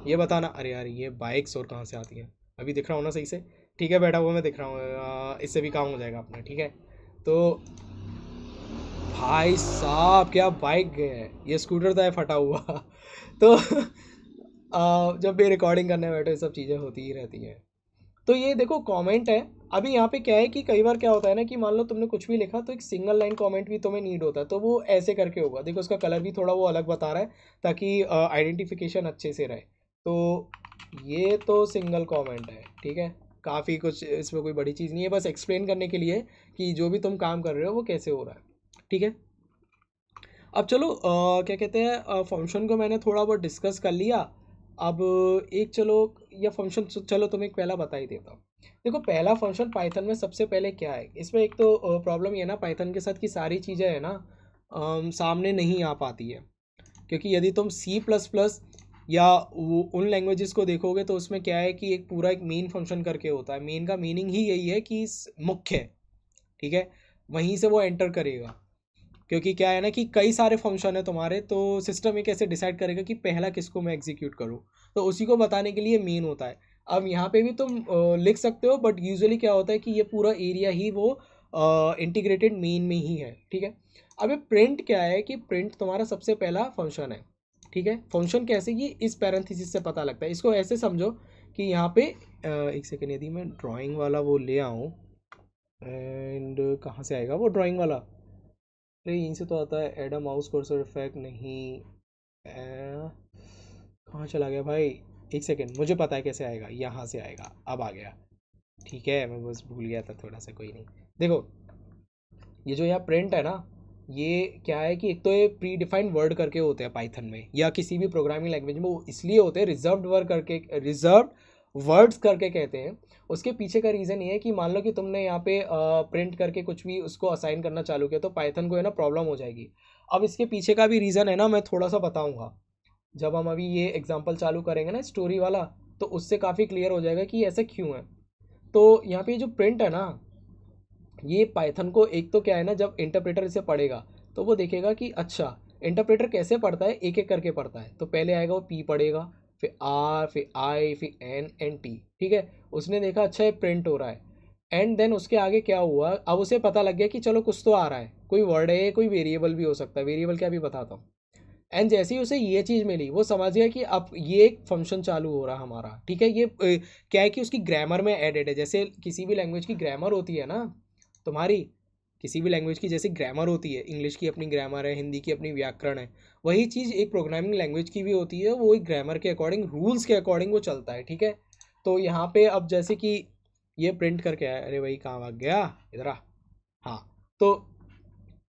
ये बताना, अरे यार ये बाइक्स और कहाँ से आती हैं, अभी दिख रहा हूँ ना सही से, ठीक है, बैठा हुआ मैं दिख रहा हूँ, इससे भी काम हो जाएगा अपना, ठीक है। तो भाई साहब क्या बाइक है, ये स्कूटर था फटा हुआ तो जब भी रिकॉर्डिंग करने बैठे सब चीज़ें होती ही रहती हैं। तो ये देखो कमेंट है। अभी यहाँ पे क्या है कि कई बार क्या होता है ना, कि मान लो तुमने कुछ भी लिखा तो एक सिंगल लाइन कमेंट भी तुम्हें नीड होता है, तो वो ऐसे करके होगा। देखो उसका कलर भी थोड़ा वो अलग बता रहा है, ताकि आइडेंटिफिकेशन अच्छे से रहे। तो ये तो सिंगल कमेंट है, ठीक है, काफ़ी कुछ इसमें कोई बड़ी चीज़ नहीं है, बस एक्सप्लेन करने के लिए कि जो भी तुम काम कर रहे हो वो कैसे हो रहा है, ठीक है। अब चलो क्या कहते हैं, फंक्शन को मैंने थोड़ा बहुत डिस्कस कर लिया। अब एक चलो, या फंक्शन चलो तुम्हें पहला बता ही देता हूँ। देखो पहला फंक्शन पाइथन में सबसे पहले क्या है, इसमें एक तो प्रॉब्लम ये ना पाइथन के साथ कि सारी चीज़ें है ना सामने नहीं आ पाती है। क्योंकि यदि तुम C++ या वो उन लैंग्वेजेस को देखोगे तो उसमें क्या है कि एक पूरा एक मेन फंक्शन करके होता है। मेन का मीनिंग ही यही है कि मुख्य, ठीक है। वहीं से वो एंटर करेगा। क्योंकि क्या है ना कि कई सारे फंक्शन है तुम्हारे, तो सिस्टम ये कैसे डिसाइड करेगा कि पहला किसको मैं एग्जीक्यूट करूँ, तो उसी को बताने के लिए मेन होता है। अब यहाँ पे भी तुम लिख सकते हो, बट यूजुअली क्या होता है कि ये पूरा एरिया ही वो इंटीग्रेटेड मेन में ही है, ठीक है। अब ये प्रिंट क्या है कि प्रिंट तुम्हारा सबसे पहला फंक्शन है, ठीक है। फंक्शन कैसे, ये इस पैरेंथेसिस से पता लगता है। इसको ऐसे समझो कि यहाँ पे एक सेकेंड, यदि मैं ड्राइंग वाला वो ले आऊँ, एंड कहाँ से आएगा वो ड्राइंग वाला, अरे यहीं से तो आता है, add a mouse cursor effect, नहीं कहाँ चला गया भाई, एक सेकेंड, मुझे पता है कैसे आएगा, यहाँ से आएगा, अब आ गया, ठीक है। मैं बस भूल गया था थोड़ा सा, कोई नहीं। देखो ये जो यहाँ प्रिंट है ना, ये क्या है कि एक तो ये प्री डिफाइंड वर्ड करके होते हैं पाइथन में या किसी भी प्रोग्रामिंग लैंग्वेज में, वो इसलिए होते हैं रिजर्व्ड वर्ड करके, रिजर्व्ड वर्ड्स करके कहते हैं। उसके पीछे का रीज़न ये है कि मान लो कि तुमने यहाँ पे प्रिंट करके कुछ भी उसको असाइन करना चालू किया, तो पाइथन को है ना प्रॉब्लम हो जाएगी। अब इसके पीछे का भी रीज़न है ना, मैं थोड़ा सा बताऊँगा जब हम अभी ये एग्जाम्पल चालू करेंगे ना स्टोरी वाला, तो उससे काफ़ी क्लियर हो जाएगा कि ऐसा क्यों है। तो यहाँ पे जो प्रिंट है ना, ये पाइथन को एक तो क्या है ना, जब इंटरप्रेटर इसे पढ़ेगा तो वो देखेगा कि अच्छा इंटरप्रेटर कैसे पढ़ता है, एक एक करके पढ़ता है। तो पहले आएगा वो पी पढ़ेगा, फिर आर, फिर आई, फिर एन, एन टी, ठीक है। उसने देखा अच्छा ये प्रिंट हो रहा है, एंड देन उसके आगे क्या हुआ, अब उसे पता लग गया कि चलो कुछ तो आ रहा है, कोई वर्ड है, कोई वेरिएबल भी हो सकता है, वेरिएबल क्या भी बताता हूँ। एंड जैसे ही उसे ये चीज़ मिली, वो समझ गया कि अब ये एक फंक्शन चालू हो रहा हमारा, ठीक है। ये क्या है कि उसकी ग्रामर में एडेड है। जैसे किसी भी लैंग्वेज की ग्रामर होती है ना तुम्हारी, किसी भी लैंग्वेज की जैसे ग्रामर होती है, इंग्लिश की अपनी ग्रामर है, हिंदी की अपनी व्याकरण है, वही चीज़ एक प्रोग्रामिंग लैंग्वेज की भी होती है। वो एक ग्रामर के अकॉर्डिंग, रूल्स के अकॉर्डिंग वो चलता है, ठीक है। तो यहाँ पे अब जैसे कि ये प्रिंट करके आया, अरे भाई कहाँ भाग गया, इधर आ, हाँ। तो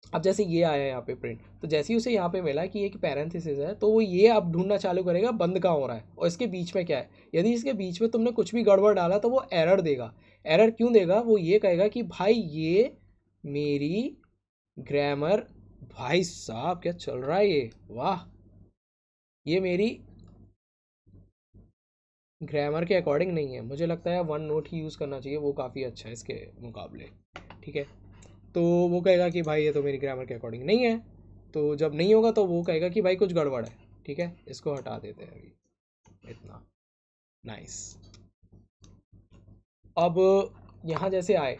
अब जैसे ये आया यहाँ पे प्रिंट, तो जैसे ही उसे यहाँ पे मिला कि एक पैरेंथेसिस है, तो वो ये अब ढूंढना चालू करेगा बंद कहाँ हो रहा है और इसके बीच में क्या है। यदि इसके बीच में तुमने कुछ भी गड़बड़ डाला तो वो एरर देगा। एरर क्यों देगा, वो ये कहेगा कि भाई ये मेरी ग्रामर, भाई साहब क्या चल रहा है ये, वाह, ये मेरी ग्रामर के अकॉर्डिंग नहीं है, मुझे लगता है वन नोट ही यूज़ करना चाहिए, वो काफ़ी अच्छा है इसके मुकाबले, ठीक है। तो वो कहेगा कि भाई ये तो मेरी ग्रामर के अकॉर्डिंग नहीं है। तो जब नहीं होगा तो वो कहेगा कि भाई कुछ गड़बड़ है, ठीक है। इसको हटा देते हैं अभी, इतना, नाइस। अब यहाँ जैसे आए,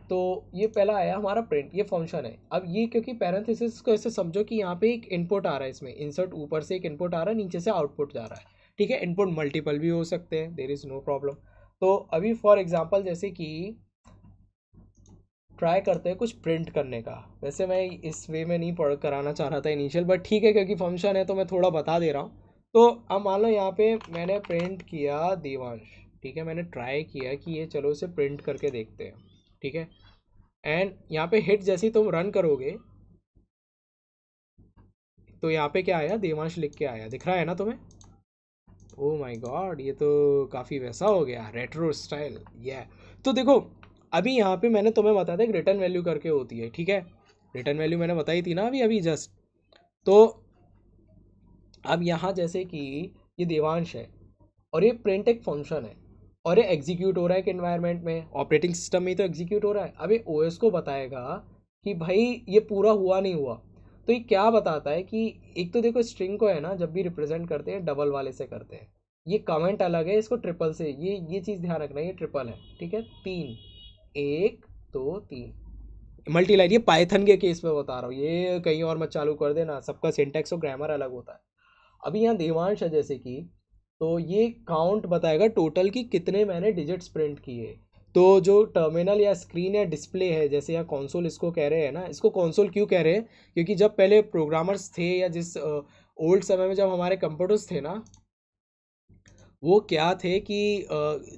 तो ये पहला आया हमारा प्रिंट, ये फंक्शन है। अब ये क्योंकि पैरेंथेसिस को ऐसे समझो कि यहाँ पे एक इनपुट आ रहा है, इसमें इंसर्ट ऊपर से एक इनपुट आ रहा है, नीचे से आउटपुट जा रहा है, ठीक है। इनपुट मल्टीपल भी हो सकते हैं, देर इज़ नो प्रॉब्लम। तो अभी फॉर एग्जांपल जैसे कि ट्राई करते हैं कुछ प्रिंट करने का। वैसे मैं इस वे में नहीं पढ़ कराना चाह रहा था इनिशियल, बट ठीक है क्योंकि फंक्शन है तो मैं थोड़ा बता दे रहा हूँ। तो अब मान लो यहाँ पे मैंने प्रिंट किया देवांश, ठीक है। मैंने ट्राई किया कि ये चलो इसे प्रिंट करके देखते हैं, ठीक है। एंड यहाँ पे हिट जैसे ही तुम रन करोगे, तो यहाँ पे क्या आया, देवांश लिख के आया, दिख रहा है ना तुम्हें। ओ माय गॉड, ये तो काफ़ी वैसा हो गया, रेट्रो स्टाइल, ये। तो देखो अभी यहाँ पे मैंने तुम्हें बताया था एक रिटर्न वैल्यू करके होती है, ठीक है। रिटर्न वैल्यू मैंने बताई थी ना अभी अभी जस्ट। तो अब यहाँ जैसे कि ये देवांश है और ये प्रिंट एक फंक्शन है, और ये एग्जीक्यूट हो रहा है एक एनवायरनमेंट में, ऑपरेटिंग सिस्टम में ही तो एग्जीक्यूट हो रहा है। अब ये ओएस को बताएगा कि भाई ये पूरा हुआ नहीं हुआ। तो ये क्या बताता है कि एक तो देखो स्ट्रिंग को है ना, जब भी रिप्रेजेंट करते हैं डबल वाले से करते हैं, ये कमेंट अलग है, इसको ट्रिपल से, ये चीज़ ध्यान रखना, ये ट्रिपल है, ठीक है। तीन, एक, दो, तीन, मल्टी लाइन, ये पाइथन के केस में बता रहा हूँ, ये कहीं और मत चालू कर देना, सबका सिंटैक्स और ग्रामर अलग होता है। अभी यहाँ देवांश है जैसे कि, तो ये काउंट बताएगा टोटल कि कितने मैंने डिजिट्स प्रिंट किए। तो जो टर्मिनल या स्क्रीन या डिस्प्ले है, जैसे यहाँ कंसोल इसको कह रहे हैं ना, इसको कंसोल क्यों कह रहे हैं, क्योंकि जब पहले प्रोग्रामर्स थे या जिस ओल्ड समय में जब हमारे कंप्यूटर्स थे ना, वो क्या थे कि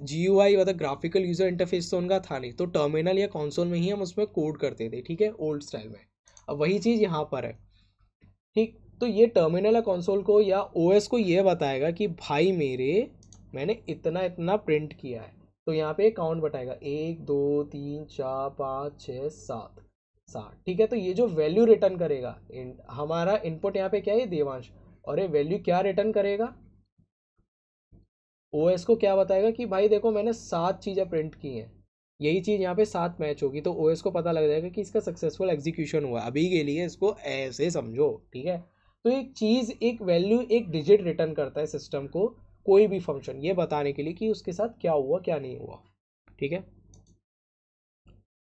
GUI मतलब ग्राफिकल यूज़र इंटरफेस तो उनका था नहीं, तो टर्मिनल या कंसोल में ही हम उसमें कोड करते थे, ठीक है, ओल्ड स्टाइल में। अब वही चीज़ यहाँ पर है, ठीक। तो ये टर्मिनल या कंसोल को या OS को ये बताएगा कि भाई मैंने इतना इतना प्रिंट किया है। तो यहाँ पे काउंट बताएगा, 1 2 3 4 5 6 7, 7, ठीक है। तो ये जो वैल्यू रिटर्न करेगा, हमारा इनपुट यहाँ पे क्या है, देवांश, और ये वैल्यू क्या रिटर्न करेगा, OS को क्या बताएगा कि भाई देखो मैंने 7 चीज़ें प्रिंट की हैं, यही चीज़ यहाँ पे 7 मैच होगी, तो ओएस को पता लग जाएगा कि इसका सक्सेसफुल एग्जीक्यूशन हुआ। अभी के लिए इसको ऐसे समझो, ठीक है। तो एक चीज़, एक वैल्यू, एक डिजिट रिटर्न करता है सिस्टम को कोई भी फंक्शन, ये बताने के लिए कि उसके साथ क्या हुआ क्या नहीं हुआ, ठीक है।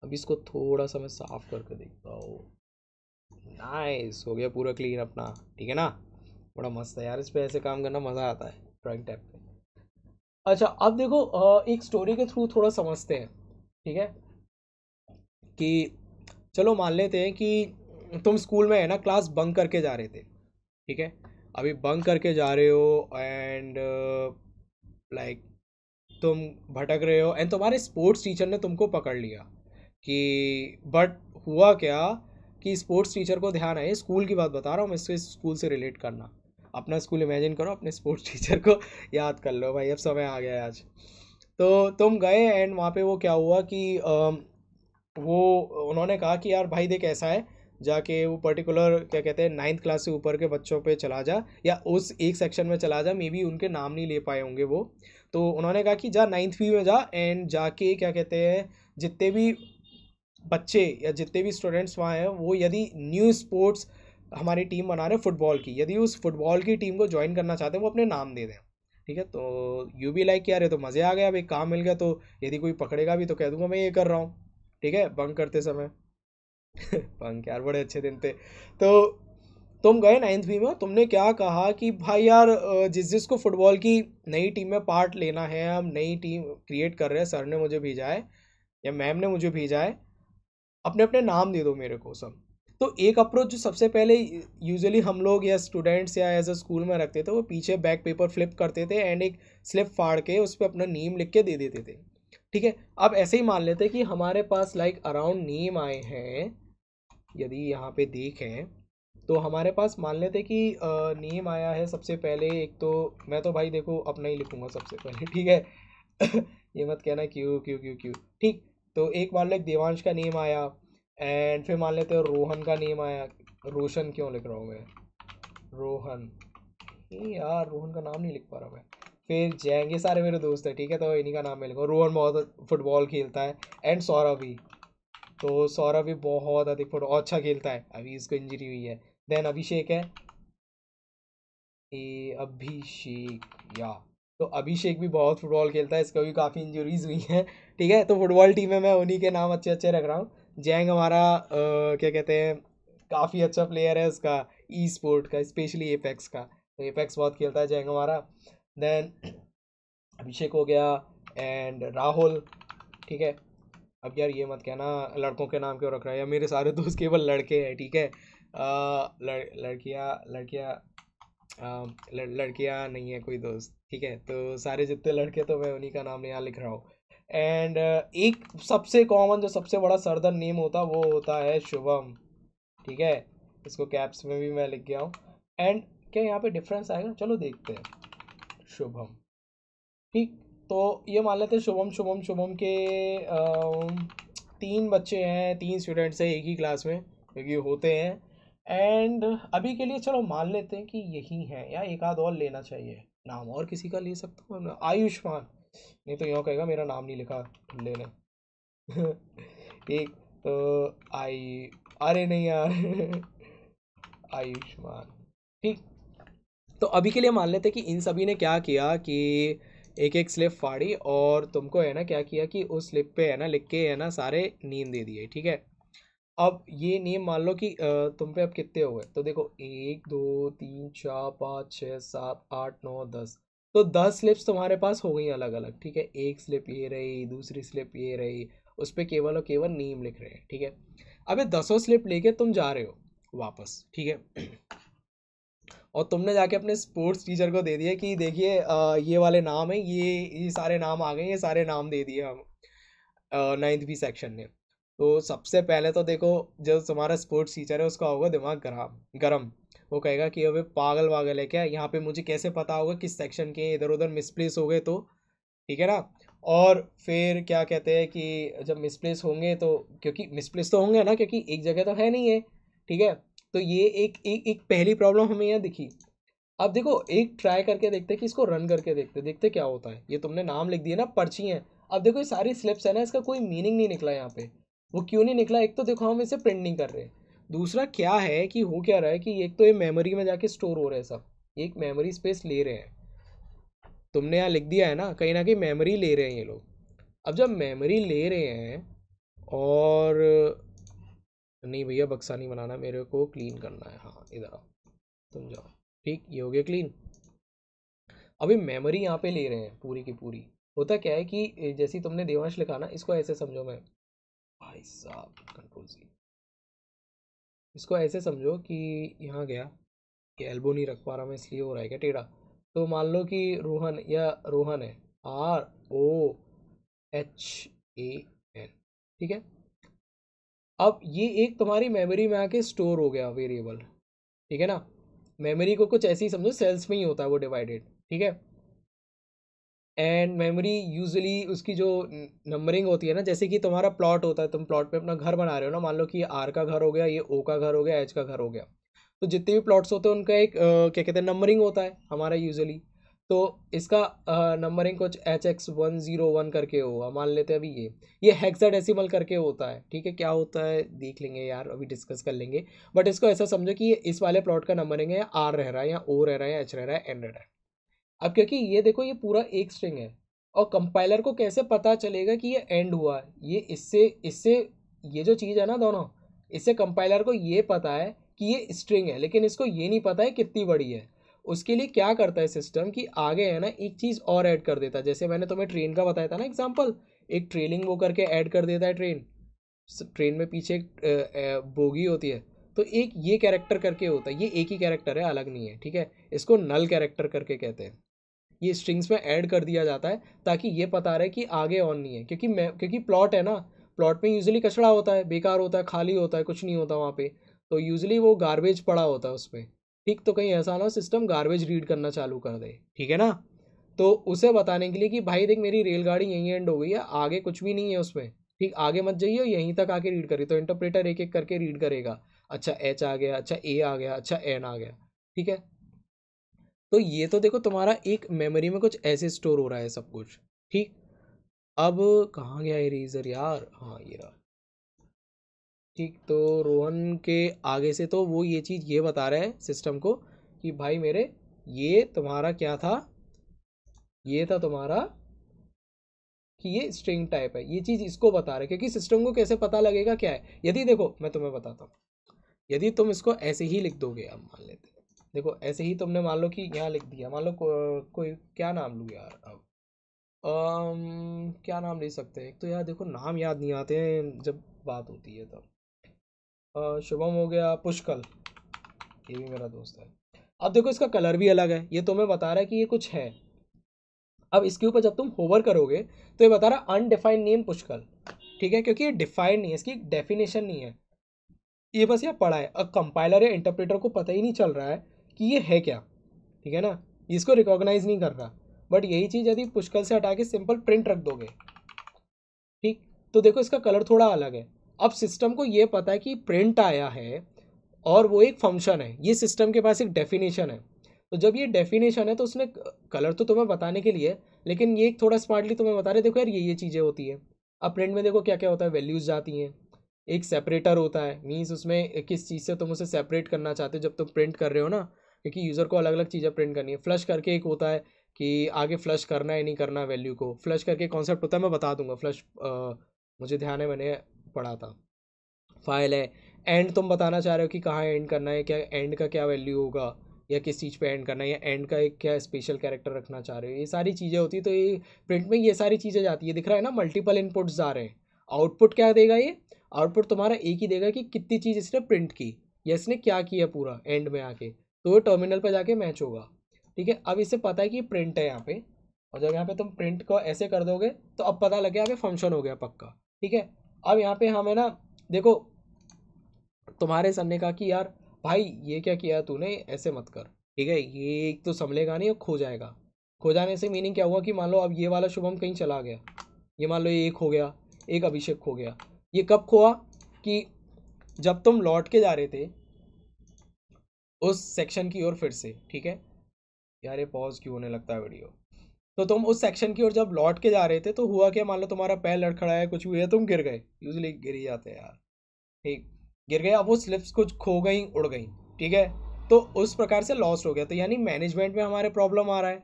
अब इसको थोड़ा सा मैं साफ करके देखता हूँ। नाइस, हो गया पूरा क्लीन अपना, ठीक है ना। बड़ा मस्त है यार, इस पे ऐसे काम करना मज़ा आता है ड्राइंग टैब पे। अच्छा अब देखो, एक स्टोरी के थ्रू थोड़ा समझते हैं, ठीक है। कि चलो मान लेते हैं कि तुम स्कूल में है ना क्लास बंक करके जा रहे थे, ठीक है। अभी बंक करके जा रहे हो एंड लाइक तुम भटक रहे हो एंड तुम्हारे स्पोर्ट्स टीचर ने तुमको पकड़ लिया कि, बट हुआ क्या कि स्पोर्ट्स टीचर को ध्यान आए, स्कूल की बात बता रहा हूँ मैं, इससे स्कूल से रिलेट करना, अपना स्कूल इमेजिन करो, अपने स्पोर्ट्स टीचर को याद कर लो भाई, अब समय आ गया है आज। तो तुम गए एंड वहाँ पे वो क्या हुआ कि वो उन्होंने कहा कि यार भाई देख ऐसा है, जाके वो पर्टिकुलर क्या कहते हैं 9th क्लास से ऊपर के बच्चों पे चला जा, या उस एक सेक्शन में चला जा, मे बी उनके नाम नहीं ले पाए होंगे वो। तो उन्होंने कहा कि जा 9th बी में जा एंड जाके क्या कहते हैं जितने भी बच्चे या जितने भी स्टूडेंट्स वहाँ हैं, वो यदि न्यू स्पोर्ट्स हमारी टीम बना रहे हैं फुटबॉल की, यदि उस फुटबॉल की टीम को ज्वाइन करना चाहते हैं वो अपने नाम दे दें, ठीक है। तो यू भी लाइक यार ये तो मज़े आ गया, अब एक काम मिल गया, तो यदि कोई पकड़ेगा भी तो कह दूंगा मैं ये कर रहा हूँ, ठीक है, बंक करते समय। बंक यार बड़े अच्छे दिन थे। तो तुम गए 9th बी में, तुमने क्या कहा कि भाई यार जिस जिसको फुटबॉल की नई टीम में पार्ट लेना है, हम नई टीम क्रिएट कर रहे हैं, सर ने मुझे भेजा है या मैम ने मुझे भेजा है, अपने अपने नाम दे दो मेरे को सब। तो एक अप्रोच जो सबसे पहले यूजुअली हम लोग या स्टूडेंट्स या एज अ स्कूल में रखते थे, वो पीछे बैक पेपर फ्लिप करते थे एंड एक स्लिप फाड़ के उस पर अपना नेम लिख के दे देते थे, ठीक है। अब ऐसे ही मान लेते कि हमारे पास लाइक अराउंड नेम आए हैं, यदि यहाँ पे देखें तो हमारे पास मान लेते कि नेम आया है सबसे पहले, एक तो मैं तो भाई देखो अपना ही लिखूंगा सबसे पहले, ठीक है। ये मत कहना क्यों क्यों क्यों क्यों, ठीक। तो एक मान लो एक देवांश का नेम आया एंड फिर मान लेते हो रोहन का नेम आया, रोशन क्यों लिख रहा हूँ मैं, रोहन, ये यार रोहन का नाम नहीं लिख पा रहा मैं। फिर जैंग, ये सारे मेरे दोस्त हैं, ठीक है, तो इन्हीं का नाम मैं लिखूंगा। रोहन बहुत फुटबॉल खेलता है एंड सौरभ भी, तो सौरभ भी बहुत अधिक फुटबॉल अच्छा खेलता है, अभी इसको इंजरी हुई है। देन अभिषेक है, ए अभिषेक, या तो अभिषेक भी बहुत फुटबॉल खेलता है, इसका भी काफ़ी इंजरीज हुई हैं, ठीक है। तो फुटबॉल टीम में मैं उन्हीं के नाम अच्छे अच्छे रख रहा हूँ। जैंग हमारा क्या कहते हैं काफ़ी अच्छा प्लेयर है, उसका ई स्पोर्ट का, स्पेशली एपेक्स का, तो एपेक्स बहुत खेलता है जैंग हमारा। देन अभिषेक हो गया एंड राहुल, ठीक है। अब यार ये मत कहना लड़कों के नाम क्यों रख रहा है, या मेरे सारे दोस्त केवल लड़के हैं, ठीक है। लड़कियाँ लड़कियाँ लड़कियाँ नहीं है कोई दोस्त, ठीक है। तो सारे जितने लड़के तो मैं उन्हीं का नाम यहाँ लिख रहा हूँ। एंड एक सबसे कॉमन जो सबसे बड़ा सरदर्द नेम होता वो होता है शुभम, ठीक है। इसको कैप्स में भी मैं लिख गया हूँ। एंड क्या यहाँ पे डिफरेंस आएगा, चलो देखते हैं। शुभम, ठीक। तो ये मान लेते हैं शुभम शुभम शुभम के 3 बच्चे हैं, 3 स्टूडेंट्स हैं एक ही क्लास में, क्योंकि होते हैं। एंड अभी के लिए चलो मान लेते हैं कि यही है, या एक आध और लेना चाहिए नाम, और किसी का ले सकता हूँ ना, आयुष्मान, नहीं तो यूँ कहेगा मेरा नाम नहीं लिखा लेने। ठीक। तो आई, अरे नहीं यार। आयुष्मान, ठीक। तो अभी के लिए मान लेते हैं कि इन सभी ने क्या किया कि एक एक स्लिप फाड़ी और तुमको है ना क्या किया कि उस स्लिप पे है ना लिख के है ना सारे नेम दे दिए, ठीक है। अब ये नेम मान लो कि तुम पे अब कितने हो गए, तो देखो 1 2 3 4 5 6 7 8 9 10, तो 10 स्लिप्स तुम्हारे पास हो गई अलग अलग, ठीक है। एक स्लिप ये रही, दूसरी स्लिप ये रही, उस पर केवल और केवल नेम लिख रहे हैं, ठीक है। अब ये 10 स्लिप लेके तुम जा रहे हो वापस, ठीक है। और तुमने जाके अपने स्पोर्ट्स टीचर को दे दिया कि देखिए ये वाले नाम है, ये सारे नाम आ गए, ये सारे नाम दे दिए हम 9th बी सेक्शन ने। तो सबसे पहले तो देखो जो तुम्हारा स्पोर्ट्स टीचर है उसका होगा दिमाग गरम गरम, वो कहेगा कि अबे पागल वागल है क्या, यहाँ पे मुझे कैसे पता होगा किस सेक्शन के इधर उधर मिसप्लेस हो गए तो, ठीक है ना। और फिर क्या कहते हैं कि जब मिसप्लेस होंगे तो, क्योंकि मिसप्लेस तो होंगे ना, क्योंकि एक जगह तो है नहीं है, ठीक है। तो ये एक पहली प्रॉब्लम हमें यहाँ दिखी। अब देखो एक ट्राई करके देखते कि इसको रन करके देखते देखते क्या होता है। ये तुमने नाम लिख दिए ना, पर्ची हैं, अब देखो ये सारी स्लिप्स है ना, इसका कोई मीनिंग नहीं निकला यहाँ पे। वो क्यों नहीं निकला? एक तो देखो हम इसे प्रिंट नहीं कर रहे, दूसरा क्या है कि हो क्या रहा है कि एक तो ये मेमोरी में जाके स्टोर हो रहे हैं सब, एक मेमोरी स्पेस ले रहे हैं। तुमने यहाँ लिख दिया है ना कहीं मेमोरी ले रहे हैं ये लोग। अब जब मेमोरी ले रहे हैं और नहीं भैया बक्सा नहीं बनाना, मेरे को क्लीन करना है। हाँ इधर आओ, तुम जाओ। ठीक, ये हो गया क्लीन। अभी मेमोरी यहाँ पे ले रहे हैं पूरी की पूरी। होता क्या है कि जैसे तुमने देवांश लिखा ना, इसको ऐसे समझो। मैं भाई साहब कंट्रोल सी, इसको ऐसे समझो कि यहाँ गया, ये एल्बो नहीं रख पा रहा मैं इसलिए हो रहा है क्या टेढ़ा। तो मान लो कि रोहन या रोहन है, ROHAN, ठीक है। अब ये एक तुम्हारी मेमोरी में आके स्टोर हो गया वेरिएबल, ठीक है ना। मेमोरी को कुछ ऐसे ही समझो, सेल्स में ही होता है वो डिवाइडेड, ठीक है। एंड मेमोरी यूजुअली उसकी जो नंबरिंग होती है ना, जैसे कि तुम्हारा प्लॉट होता है, तुम प्लॉट पे अपना घर बना रहे हो ना, मान लो कि ये आर का घर हो गया, ये ओ का घर हो गया, एच का घर हो गया। तो जितने भी प्लॉट्स होते हैं उनका एक क्या कहते हैं नंबरिंग होता है हमारा यूजुअली। तो इसका नंबरिंग कुछ HX101 करके होगा, मान लेते हैं अभी ये हेक्साडेसिमल करके होता है, ठीक है। क्या होता है देख लेंगे यार, अभी डिस्कस कर लेंगे। बट इसको ऐसा समझो कि ये इस वाले प्लॉट का नंबरिंग है, या आर रह रहा है, या ओ रह रहा है, या एच रह रहा है, एन रह रहा है। अब क्योंकि ये देखो ये पूरा एक स्ट्रिंग है, और कंपाइलर को कैसे पता चलेगा कि ये एंड हुआ है? ये इससे इससे ये जो चीज़ है ना दोनों, इससे कंपाइलर को ये पता है कि ये स्ट्रिंग है, लेकिन इसको ये नहीं पता है कितनी बड़ी है। उसके लिए क्या करता है सिस्टम कि आगे है ना एक चीज़ और ऐड कर देता है। जैसे मैंने तुम्हें ट्रेन का बताया था ना एग्जाम्पल, एक ट्रेलिंग वो करके ऐड कर देता है ट्रेन। ट्रेन में पीछे एक बोगी होती है, तो एक ये कैरेक्टर करके होता है, ये एक ही कैरेक्टर है, अलग नहीं है, ठीक है। इसको नल कैरेक्टर करके कहते हैं। ये स्ट्रिंग्स में ऐड कर दिया जाता है ताकि ये पता रहे कि आगे ऑन नहीं है, क्योंकि प्लॉट है ना, प्लॉट में यूजुअली कचरा होता है, बेकार होता है, खाली होता है, कुछ नहीं होता वहाँ पे। तो यूजुअली वो गार्बेज पड़ा होता है उसमें, ठीक। तो कहीं ऐसा ना हो सिस्टम गार्बेज रीड करना चालू कर दे, ठीक है ना। तो उसे बताने के लिए कि भाई देख मेरी रेलगाड़ी यहीं एंड हो गई है, आगे कुछ भी नहीं है उसमें, ठीक, आगे मत जाइए, यहीं तक आके रीड करिए। तो इंटरप्रेटर एक एक करके रीड करेगा, अच्छा एच आ गया, अच्छा ए आ गया, अच्छा एन आ गया, ठीक है। तो ये तो देखो तुम्हारा एक मेमोरी में कुछ ऐसे स्टोर हो रहा है सब कुछ, ठीक। अब कहाँ गया इरेजर यार, हाँ ये रहा, ठीक। तो रोहन के आगे से तो वो ये चीज़ ये बता रहा है सिस्टम को कि भाई मेरे ये तुम्हारा क्या था, ये था तुम्हारा कि ये स्ट्रिंग टाइप है, ये चीज़ इसको बता रहा है। क्योंकि सिस्टम को कैसे पता लगेगा क्या है, यदि देखो मैं तुम्हें बताता हूँ, यदि तुम इसको ऐसे ही लिख दोगे, अब मान लेते हैं, देखो ऐसे ही तुमने मान लो कि यहाँ लिख दिया, मान लो कोई क्या नाम लूँ यार अब, क्या नाम ले सकते हैं? एक तो यार देखो नाम याद नहीं आते हैं जब बात होती है तब। शुभम हो गया, पुष्कल, ये भी मेरा दोस्त है। अब देखो इसका कलर भी अलग है, ये तुम्हें बता रहा है कि ये कुछ है। अब इसके ऊपर जब तुम होवर करोगे तो ये बता रहा अनडिफाइंड नेम पुष्कल, ठीक है, क्योंकि ये डिफाइंड नहीं है, इसकी डेफिनेशन नहीं है, ये बस यहाँ पढ़ा है। अब कंपाइलर या इंटरप्रेटर को पता ही नहीं चल रहा है कि ये है क्या, ठीक है ना, इसको रिकॉग्नाइज नहीं कर रहा। बट यही चीज़ यदि पुष्कल से हटा के सिंपल प्रिंट रख दोगे, ठीक, तो देखो इसका कलर थोड़ा अलग है। अब सिस्टम को ये पता है कि प्रिंट आया है और वो एक फंक्शन है, ये सिस्टम के पास एक डेफिनेशन है। तो जब ये डेफिनेशन है तो उसने कलर तो तुम्हें बताने के लिए, लेकिन ये थोड़ा स्मार्टली तुम्हें बता रहे देखो यार ये चीज़ें होती है। अब प्रिंट में देखो क्या क्या होता है, वैल्यूज़ जाती हैं, एक सेपरेटर होता है, मीन्स उसमें किस चीज़ से तुम उसे सेपरेट करना चाहते हो जब तुम प्रिंट कर रहे हो ना, क्योंकि यूज़र को अलग अलग चीज़ें प्रिंट करनी है। फ्लश करके एक होता है कि आगे फ्लश करना है नहीं करना वैल्यू को, फ्लश करके कॉन्सेप्ट होता है, मैं बता दूंगा फ्लश, मुझे ध्यान है मैंने पढ़ा था। फाइल है, एंड तुम बताना चाह रहे हो कि कहाँ एंड करना है, क्या एंड का क्या वैल्यू होगा, या किस चीज़ पे एंड करना है, या एंड का एक क्या स्पेशल कैरेक्टर रखना चाह रहे हो, ये सारी चीज़ें होती है। तो ये प्रिंट में ये सारी चीज़ें जाती है, दिख रहा है ना मल्टीपल इनपुट्स आ रहे हैं। आउटपुट क्या देगा ये, आउटपुट तुम्हारा एक ही देगा कि कितनी चीज़ इसने प्रिंट की, या इसने क्या किया पूरा एंड में आके, तो वो टर्मिनल पर जाके मैच होगा, ठीक है। अब इसे पता है कि प्रिंट है यहाँ पे, और जब यहाँ पे तुम प्रिंट को ऐसे कर दोगे तो अब पता लग गया यहाँ पे फंक्शन हो गया पक्का, ठीक है। अब यहाँ पे हमें ना देखो, तुम्हारे सर ने कहा कि यार भाई ये क्या किया तूने, ऐसे मत कर, ठीक है, ये एक तो संभलेगा नहीं और खो जाएगा। खो जाने से मीनिंग क्या हुआ कि मान लो अब ये वाला शुभम कहीं चला गया, ये मान लो ये एक हो गया, एक अभिषेक खो गया। ये कब खोआ कि जब तुम लौट के जा रहे थे उस सेक्शन की ओर फिर से, ठीक है। यार ये पॉज क्यों होने लगता है वीडियो, तो तुम उस सेक्शन की ओर जब लौट के जा रहे थे तो हुआ क्या, मान लो तुम्हारा पैर लड़खड़ाया, कुछ हुआ, तुम गिर गए, यूजली गिर ही जाते हैं यार, ठीक, गिर गए, अब वो स्लिप्स कुछ खो गई, उड़ गई, ठीक है, तो उस प्रकार से लॉस्ट हो गया। तो यानी मैनेजमेंट में हमारे प्रॉब्लम आ रहा है,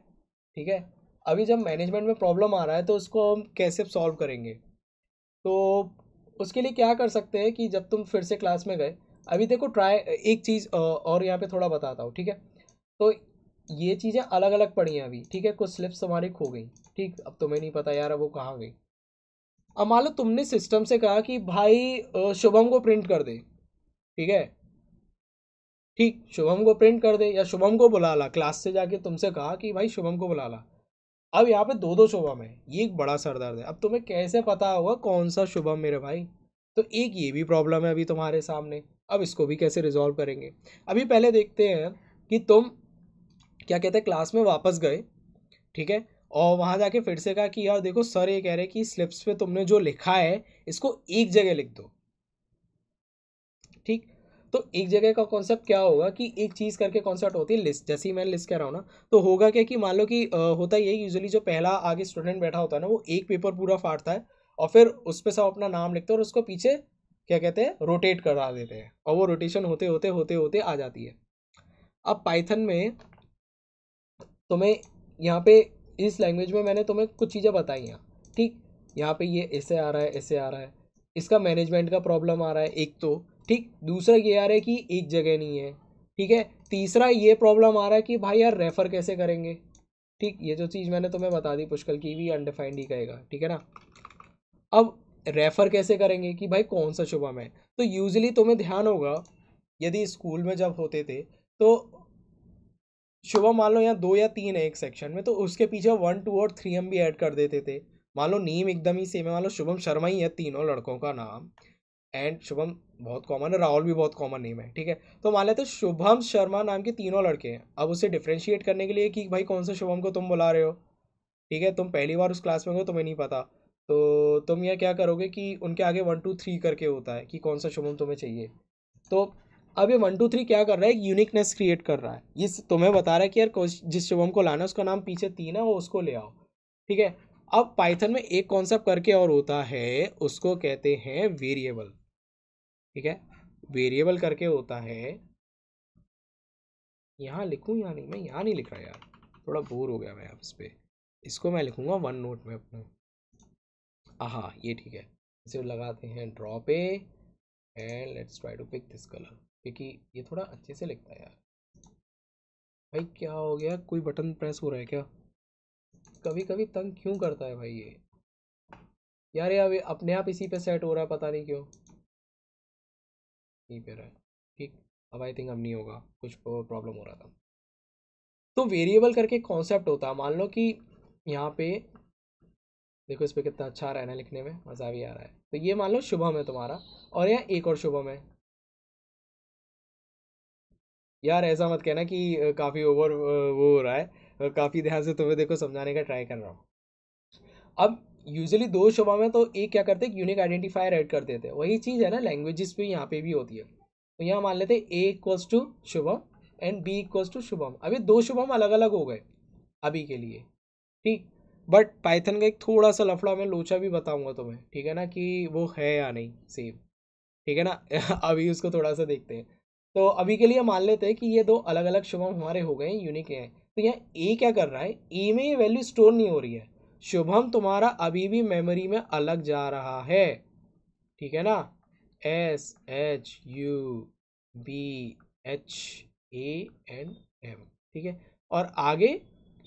ठीक है। अभी जब मैनेजमेंट में प्रॉब्लम आ रहा है तो उसको हम कैसे सॉल्व करेंगे, तो उसके लिए क्या कर सकते हैं कि जब तुम फिर से क्लास में गए, अभी देखो ट्राई एक चीज़ और यहाँ पे थोड़ा बताता हूँ, ठीक है। तो ये चीज़ें अलग अलग पड़ी हैं अभी, ठीक है, कुछ स्लिप्स हमारी खो गई, ठीक, अब तुम्हें नहीं पता यार अब वो कहाँ गई। अब मान लो तुमने सिस्टम से कहा कि भाई शुभम को प्रिंट कर दे, ठीक है, ठीक, शुभम को प्रिंट कर दे, या शुभम को बुला ला, क्लास से जाके तुमसे कहा कि भाई शुभम को बुला ला। अब यहाँ पे दो दो शुभम है, ये एक बड़ा सरदर्द है। अब तुम्हें कैसे पता होगा कौन सा शुभम मेरे भाई, तो एक ये भी प्रॉब्लम है अभी तुम्हारे सामने। अब इसको भी कैसे रिजॉल्व करेंगे, अभी पहले देखते हैं कि तुम क्या कहते हैं क्लास में वापस गए, ठीक है, और वहाँ जाके फिर से कहा कि यार देखो सर ये कह रहे हैं कि स्लिप्स पे तुमने जो लिखा है इसको एक जगह लिख दो, ठीक। तो एक जगह का कॉन्सेप्ट क्या होगा कि एक चीज़ करके कॉन्सेप्ट होती है लिस्ट, जैसे ही मैं लिस्ट कह रहा हूँ ना, तो होगा क्या कि मान लो कि होता ही है यूजुअली जो पहला आगे स्टूडेंट बैठा होता है ना, वो एक पेपर पूरा फाड़ता है और फिर उस पर सब अपना नाम लिखते हैं और उसको पीछे क्या कहते हैं रोटेट करा देते हैं, और वो रोटेशन होते होते होते होते आ जाती है। अब पाइथन में तुम्हें यहाँ पे इस लैंग्वेज में मैंने तुम्हें कुछ चीज़ें बताई हैं, ठीक, यहाँ पे ये ऐसे आ रहा है, ऐसे आ रहा है, इसका मैनेजमेंट का प्रॉब्लम आ रहा है एक तो, ठीक, दूसरा ये आ रहा है कि एक जगह नहीं है, ठीक है, तीसरा ये प्रॉब्लम आ रहा है कि भाई यार रेफ़र कैसे करेंगे, ठीक, ये जो चीज़ मैंने तुम्हें बता दी पुष्कल की भी अनडिफाइंड ही कहेगा, ठीक है ना। अब रेफ़र कैसे करेंगे कि भाई कौन सा शुभम है, तो यूजली तुम्हें ध्यान होगा यदि स्कूल में जब होते थे तो शुभम मान लो यहाँ 2 या 3 है एक सेक्शन में, तो उसके पीछे 1 2 और 3 हम भी ऐड कर देते थे। मान लो नेम एकदम ही सेम है, मान लो शुभम शर्मा ही है तीनों लड़कों का नाम, एंड शुभम बहुत कॉमन है, राहुल भी बहुत कॉमन नेम है, ठीक है, तो मान लेते शुभम शर्मा नाम के तीनों लड़के हैं। अब उसे डिफ्रेंशिएट करने के लिए कि भाई कौन सा शुभम को तुम बुला रहे हो, ठीक है, तुम पहली बार उस क्लास में हो तुम्हें नहीं पता, तो तुम यह क्या करोगे कि उनके आगे 1 2 3 करके होता है कि कौन सा शुभम तुम्हें चाहिए। तो अब ये 1 2 3 क्या कर रहा है, एक यूनिकनेस क्रिएट कर रहा है, ये तुम्हें बता रहा है कि यार जिस शुभम को लाना है उसका नाम पीछे 3 है, वो उसको ले आओ, ठीक है। अब पाइथन में एक कॉन्सेप्ट करके और होता है, उसको कहते हैं वेरिएबल, ठीक है, वेरिएबल करके होता है, यहाँ लिखूँ यहाँ नहीं, मैं यहाँ नहीं लिख रहा यार, थोड़ा बोर हो गया मैं अब इस पर, इसको मैं लिखूँगा वन नोट में अपने, हाँ ये ठीक है, इसे लगाते हैं ड्रॉ पे, and let's try to pick this colour, क्योंकि ये थोड़ा अच्छे से लिखता है यार। भाई क्या हो गया, कोई बटन प्रेस हो रहा है क्या, कभी कभी तंग क्यों करता है भाई ये यार, ये अभी अपने आप इसी पे सेट हो रहा है, पता नहीं क्यों यहीं पे रहा है, ठीक, अब आई थिंक अब नहीं होगा, कुछ प्रॉब्लम हो रहा था। तो वेरिएबल करके कॉन्सेप्ट होता है, मान लो कि यहाँ पे देखो इस पे कितना अच्छा आ रहा है ना लिखने में, मज़ा भी आ रहा है, तो ये मान लो शुभम है तुम्हारा, और यहाँ एक और शुभम है, यार ऐसा मत कहना कि काफ़ी ओवर वो हो रहा है, काफ़ी ध्यान से तुम्हें देखो समझाने का ट्राई कर रहा हूँ। अब यूजुअली दो शुभम है तो एक क्या करते हैं, यूनिक आइडेंटिफायर ऐड कर देते हैं, वही चीज़ है ना लैंग्वेजेस पे यहाँ पे भी होती है। तो यहाँ मान लेते हैं A equals to Shubham and B equals to Shubham, अभी दो शुभम अलग अलग हो गए अभी के लिए, ठीक, बट पाइथन का एक थोड़ा सा लफड़ा मैं लोचा भी बताऊंगा तुम्हें, ठीक है ना, कि वो है या नहीं सेम, ठीक है ना अभी उसको थोड़ा सा देखते हैं। तो अभी के लिए मान लेते हैं कि ये दो अलग अलग शुभम हमारे हो गए यूनिक हैं, तो यहाँ ए क्या कर रहा है, ए में ये वैल्यू स्टोर नहीं हो रही है, शुभम तुम्हारा अभी भी मेमोरी में अलग जा रहा है, ठीक है ना, S H U B H A N M, ठीक है, और आगे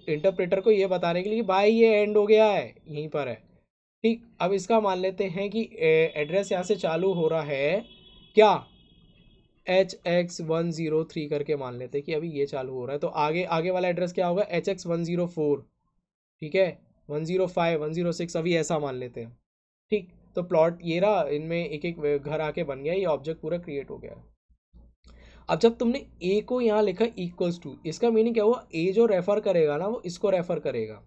इंटरप्रेटर को ये बताने के लिए भाई ये एंड हो गया है यहीं पर है, ठीक। अब इसका मान लेते हैं कि एड्रेस यहाँ से चालू हो रहा है क्या, HX103 करके मान लेते हैं कि अभी ये चालू हो रहा है, तो आगे आगे वाला एड्रेस क्या होगा, HX104, ठीक है, 105 106, अभी ऐसा मान लेते हैं, ठीक। तो प्लॉट ये रहा, इनमें एक एक घर आके बन गया, ये ऑब्जेक्ट पूरा क्रिएट हो गया। अब जब तुमने ए को यहाँ लिखा इक्वल्स टू, इसका मीनिंग क्या हुआ, ए जो रेफर करेगा ना वो इसको रेफर करेगा।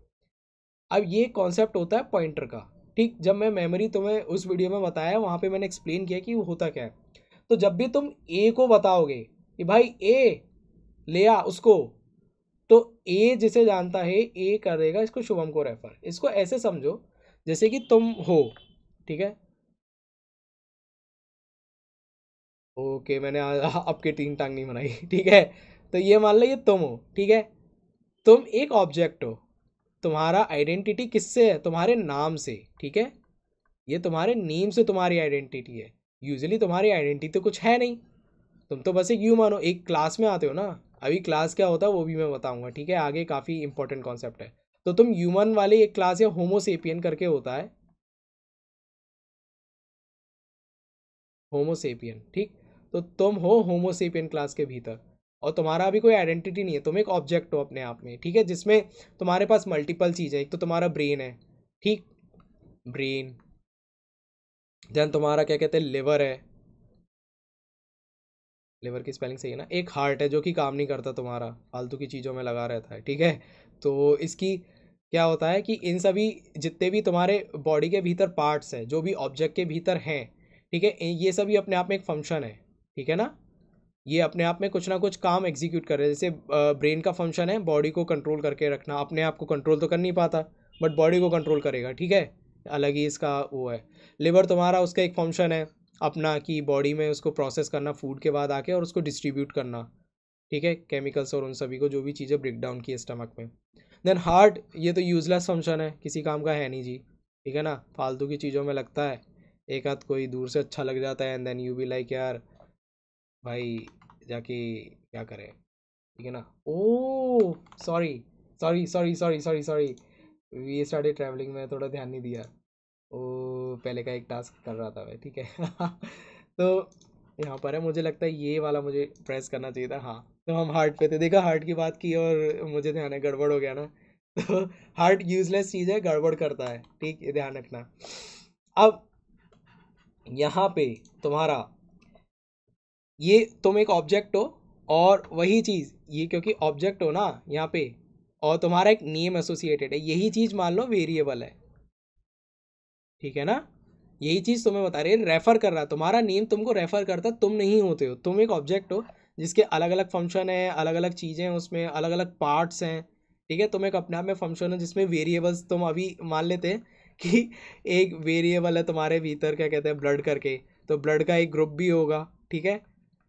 अब ये कॉन्सेप्ट होता है पॉइंटर का, ठीक, जब मैं मेमोरी तुम्हें उस वीडियो में बताया वहाँ पे मैंने एक्सप्लेन किया कि वो होता क्या है। तो जब भी तुम ए को बताओगे कि भाई ए ले आ उसको, तो ए जिसे जानता है ए करेगा इसको शुभम को रेफर। इसको ऐसे समझो जैसे कि तुम हो, ठीक है, ओके मैंने आपके तीन टांग नहीं बनाई ठीक है। तो ये मान लो ये तुम हो, ठीक है, तुम एक ऑब्जेक्ट हो, तुम्हारा आइडेंटिटी किससे है, तुम्हारे नाम से, ठीक है, ये तुम्हारे नेम से तुम्हारी आइडेंटिटी है। यूजुअली तुम्हारी आइडेंटिटी तो कुछ है नहीं, तुम तो बस एक ह्यूमन हो, एक क्लास में आते हो ना। अभी क्लास क्या होता है वो भी मैं बताऊंगा, ठीक है, आगे काफ़ी इंपॉर्टेंट कॉन्सेप्ट है। तो तुम ह्यूमन वाले एक क्लास या होमोसेपियन करके होता है, होमोसेपियन, ठीक। तो तुम हो होमोसेपियन क्लास के भीतर, और तुम्हारा अभी कोई आइडेंटिटी नहीं है, तुम एक ऑब्जेक्ट हो अपने आप में, ठीक है, जिसमें तुम्हारे पास मल्टीपल चीज़ें, एक तो तुम्हारा ब्रेन है, ठीक, ब्रेन, देन तुम्हारा क्या कहते हैं लिवर है, लिवर की स्पेलिंग सही है ना, एक हार्ट है जो कि काम नहीं करता, तुम्हारा फालतू की चीज़ों में लगा रहता है, ठीक है। तो इसकी क्या होता है कि इन सभी जितने भी तुम्हारे बॉडी के भीतर पार्ट्स हैं जो भी ऑब्जेक्ट के भीतर हैं, ठीक है, ये सभी अपने आप में एक फंक्शन है, ठीक है ना, ये अपने आप में कुछ ना कुछ काम एग्जीक्यूट कर रहे हैं। जैसे ब्रेन का फंक्शन है बॉडी को कंट्रोल करके रखना, अपने आप को कंट्रोल तो कर नहीं पाता बट बॉडी को कंट्रोल करेगा, ठीक है, अलग ही इसका वो है। लिवर तुम्हारा उसका एक फंक्शन है अपना कि बॉडी में उसको प्रोसेस करना फूड के बाद आके और उसको डिस्ट्रीब्यूट करना, ठीक है, केमिकल्स और उन सभी को जो भी चीज़ें ब्रेक डाउन की स्टमक में। देन हार्ट, ये तो यूजलेस फंक्शन है, किसी काम का है नहीं जी, ठीक है ना, फालतू की चीज़ों में लगता है, एक आध कोई दूर से अच्छा लग जाता है and then you be like यार भाई जाके क्या करें, ठीक है ना। Oh sorry sorry sorry sorry sorry sorry, we started travelling में थोड़ा ध्यान नहीं दिया, ओ पहले का एक टास्क कर रहा था मैं, ठीक है तो यहाँ पर है, मुझे लगता है ये वाला मुझे प्रेस करना चाहिए था, हाँ। तो हम हार्ट पे थे, देखा हार्ट की बात की और मुझे ध्यान है गड़बड़ हो गया ना तो हार्ट यूजलेस चीज़ है, गड़बड़ करता है, ठीक, ये ध्यान रखना। अब यहाँ पे तुम्हारा ये तुम एक ऑब्जेक्ट हो, और वही चीज़ ये क्योंकि ऑब्जेक्ट हो ना यहाँ पे, और तुम्हारा एक नेम एसोसिएटेड है, यही चीज़ मान लो वेरिएबल है, ठीक है ना, यही चीज़ तुम्हें बता रही है, रेफर कर रहा है, तुम्हारा नेम तुमको रेफर करता, तुम नहीं होते हो, तुम एक ऑब्जेक्ट हो जिसके अलग अलग फंक्शन है, अलग अलग चीज़ें हैं उसमें, अलग अलग पार्ट्स हैं, ठीक है, तुम एक अपने आप में फंक्शन है जिसमें वेरिएबल्स तुम अभी मान लेते हैं कि एक वेरिएबल है तुम्हारे भीतर क्या कहते हैं ब्लड करके, तो ब्लड का एक ग्रुप भी होगा, ठीक है।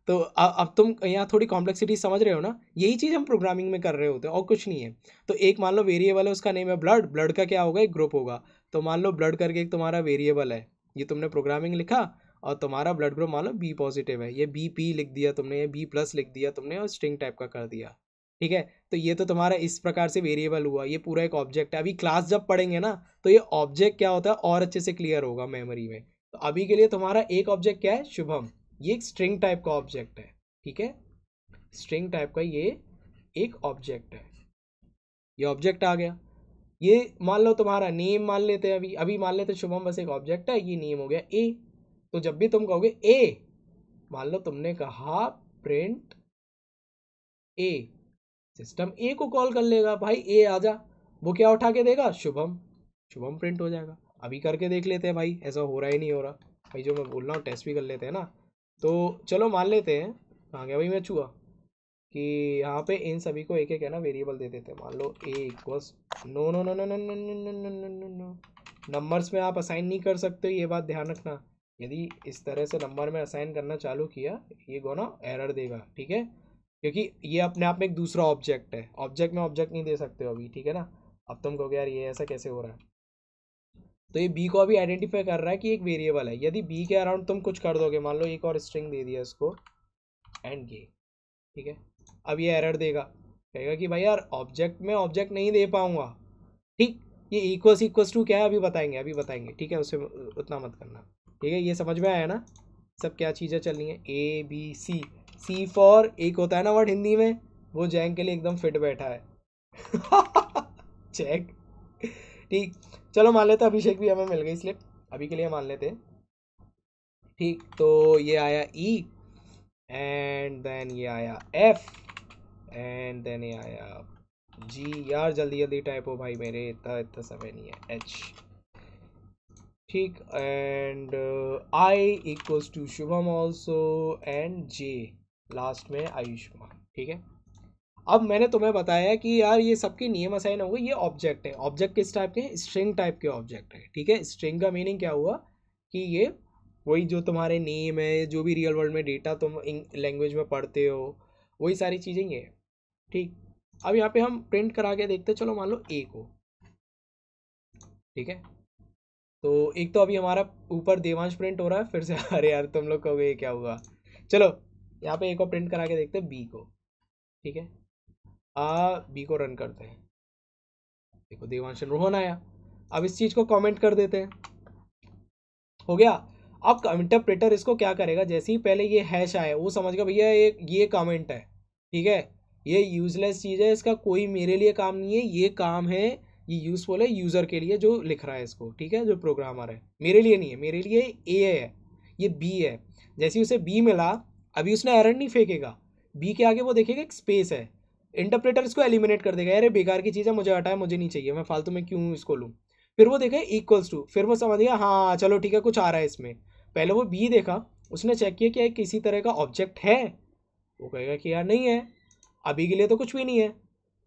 तो अब तुम यहाँ थोड़ी कॉम्प्लेक्सिटी समझ रहे हो ना, यही चीज़ हम प्रोग्रामिंग में कर रहे होते हैं और कुछ नहीं है। तो एक मान लो वेरिएबल है उसका नेम है ब्लड, ब्लड का क्या होगा एक ग्रुप होगा, तो मान लो ब्लड करके एक तुम्हारा वेरिएबल है, ये तुमने प्रोग्रामिंग लिखा और तुम्हारा ब्लड ग्रुप मान लो बी पॉजिटिव है, ये बी पी लिख दिया तुमने, ये बी प्लस लिख दिया तुमने और स्ट्रिंग टाइप का कर दिया, ठीक है। तो ये तो तुम्हारा इस प्रकार से वेरिएबल हुआ, ये पूरा एक ऑब्जेक्ट है। अभी क्लास जब पढ़ेंगे ना तो ये ऑब्जेक्ट क्या होता है और अच्छे से क्लियर होगा मेमोरी में। तो अभी के लिए तुम्हारा एक ऑब्जेक्ट क्या है शुभम, ये एक स्ट्रिंग टाइप का ऑब्जेक्ट है, ठीक है, स्ट्रिंग टाइप का ये एक ऑब्जेक्ट है, ये ऑब्जेक्ट आ गया। ये मान लो तुम्हारा नेम मान लेते हैं, अभी अभी मान लेते हैं शुभम बस एक ऑब्जेक्ट है, ये नेम हो गया ए। तो जब भी तुम कहोगे ए, मान लो तुमने कहा प्रिंट ए, सिस्टम ए को कॉल कर लेगा भाई ए आजा, वो क्या उठा के देगा शुभम, शुभम प्रिंट हो जाएगा। अभी करके देख लेते हैं भाई ऐसा हो रहा ही नहीं हो रहा, भाई जो मैं बोल रहा हूँ टेस्ट भी कर लेते हैं ना। तो चलो मान लेते हैं, कहाँ गया भाई मैं छुआ, कि यहाँ पे इन सभी को एक एक है ना वेरिएबल दे देते हैं, मान लो A equals, no no no no no no no no no no no no, numbers में आप असाइन नहीं कर सकते, ये बात ध्यान रखना। यदि इस तरह से नंबर में असाइन करना चालू किया ये गोना एरर देगा, ठीक है, क्योंकि ये अपने आप में एक दूसरा ऑब्जेक्ट है, ऑब्जेक्ट में ऑब्जेक्ट नहीं दे सकते हो अभी, ठीक है ना। अब तुम कहोगे यार ये ऐसा कैसे हो रहा है, तो ये बी को अभी आइडेंटिफाई कर रहा है कि एक वेरिएबल है। यदि बी के अराउंड तुम कुछ कर दोगे, मान लो एक और स्ट्रिंग दे दिया इसको एंड ये, ठीक है, अब ये एरर देगा, कहेगा कि भाई यार ऑब्जेक्ट में ऑब्जेक्ट नहीं दे पाऊंगा, ठीक। ये इक्वल्स टू क्या है अभी बताएंगे, अभी बताएंगे, ठीक है, उससे उतना मत करना, ठीक है, ये समझ में आया ना सब क्या चीज़ें चलनी है। A B C, C for एक होता है ना वर्ड हिंदी में, वो जैंग के लिए एकदम फिट बैठा है चेक, ठीक। चलो मान लेते हैं अभिषेक भी हमें मिल गई स्लिप, अभी के लिए मान लेते हैं, ठीक। तो ये आया ई, एंड देन ये आया एफ, एंड देन ये आया जी, यार जल्दी जल्दी टाइप हो भाई मेरे, इतना इतना समय नहीं है, एच, ठीक, and I equals to Shubham also, and J last में आयुष्मान, ठीक है। अब मैंने तुम्हें बताया कि यार ये सबके नियम असाइन हो गए, ये ऑब्जेक्ट है। ऑब्जेक्ट किस टाइप के हैं? स्ट्रिंग टाइप के ऑब्जेक्ट है, ठीक है। स्ट्रिंग का मीनिंग क्या हुआ कि ये वही जो तुम्हारे नेम है, जो भी रियल वर्ल्ड में डेटा तुम लैंग्वेज में पढ़ते हो, वही सारी चीज़ें ये है, ठीक। अब यहाँ पे हम प्रिंट करा के देखते हैं, चलो मान लो ए को, ठीक है। तो एक तो अभी हमारा ऊपर देवांश प्रिंट हो रहा है फिर से अरे यार तुम लोग कहोगे ये क्या हुआ। चलो यहाँ पे एक और प्रिंट करा के देखते हैं बी को, ठीक है। बी को रन करते हैं, देखो देवांश रोहन आया। अब इस चीज़ को कमेंट कर देते हैं, हो गया। अब इंटरप्रेटर इसको क्या करेगा, जैसे ही पहले ये हैश आया वो समझ गया भैया ये कमेंट है, ठीक है, ये यूजलेस चीज़ है, इसका कोई मेरे लिए काम नहीं है, ये काम है, ये यूजफुल है यूज़र के लिए जो लिख रहा है इसको, ठीक है, जो प्रोग्रामर है, मेरे लिए नहीं है, मेरे लिए ए है, ये बी है। जैसे ही उसे बी मिला, अभी उसने एरर नहीं फेंकेगा, बी के आगे वो देखेगा एक स्पेस है, इंटरप्रेटर इसको एलिमिनेट कर देगा, अरे बेकार की चीज़ है, मुझे हटाए, मुझे नहीं चाहिए, मैं फालतू में क्यों इसको लूँ। फिर वो देखा इक्वल्स टू, फिर वो समझ गया हाँ चलो ठीक है कुछ आ रहा है इसमें। पहले वो बी देखा, उसने चेक किया कि किसी तरह का ऑब्जेक्ट है, वो कहेगा कि यार नहीं है, अभी के लिए तो कुछ भी नहीं है।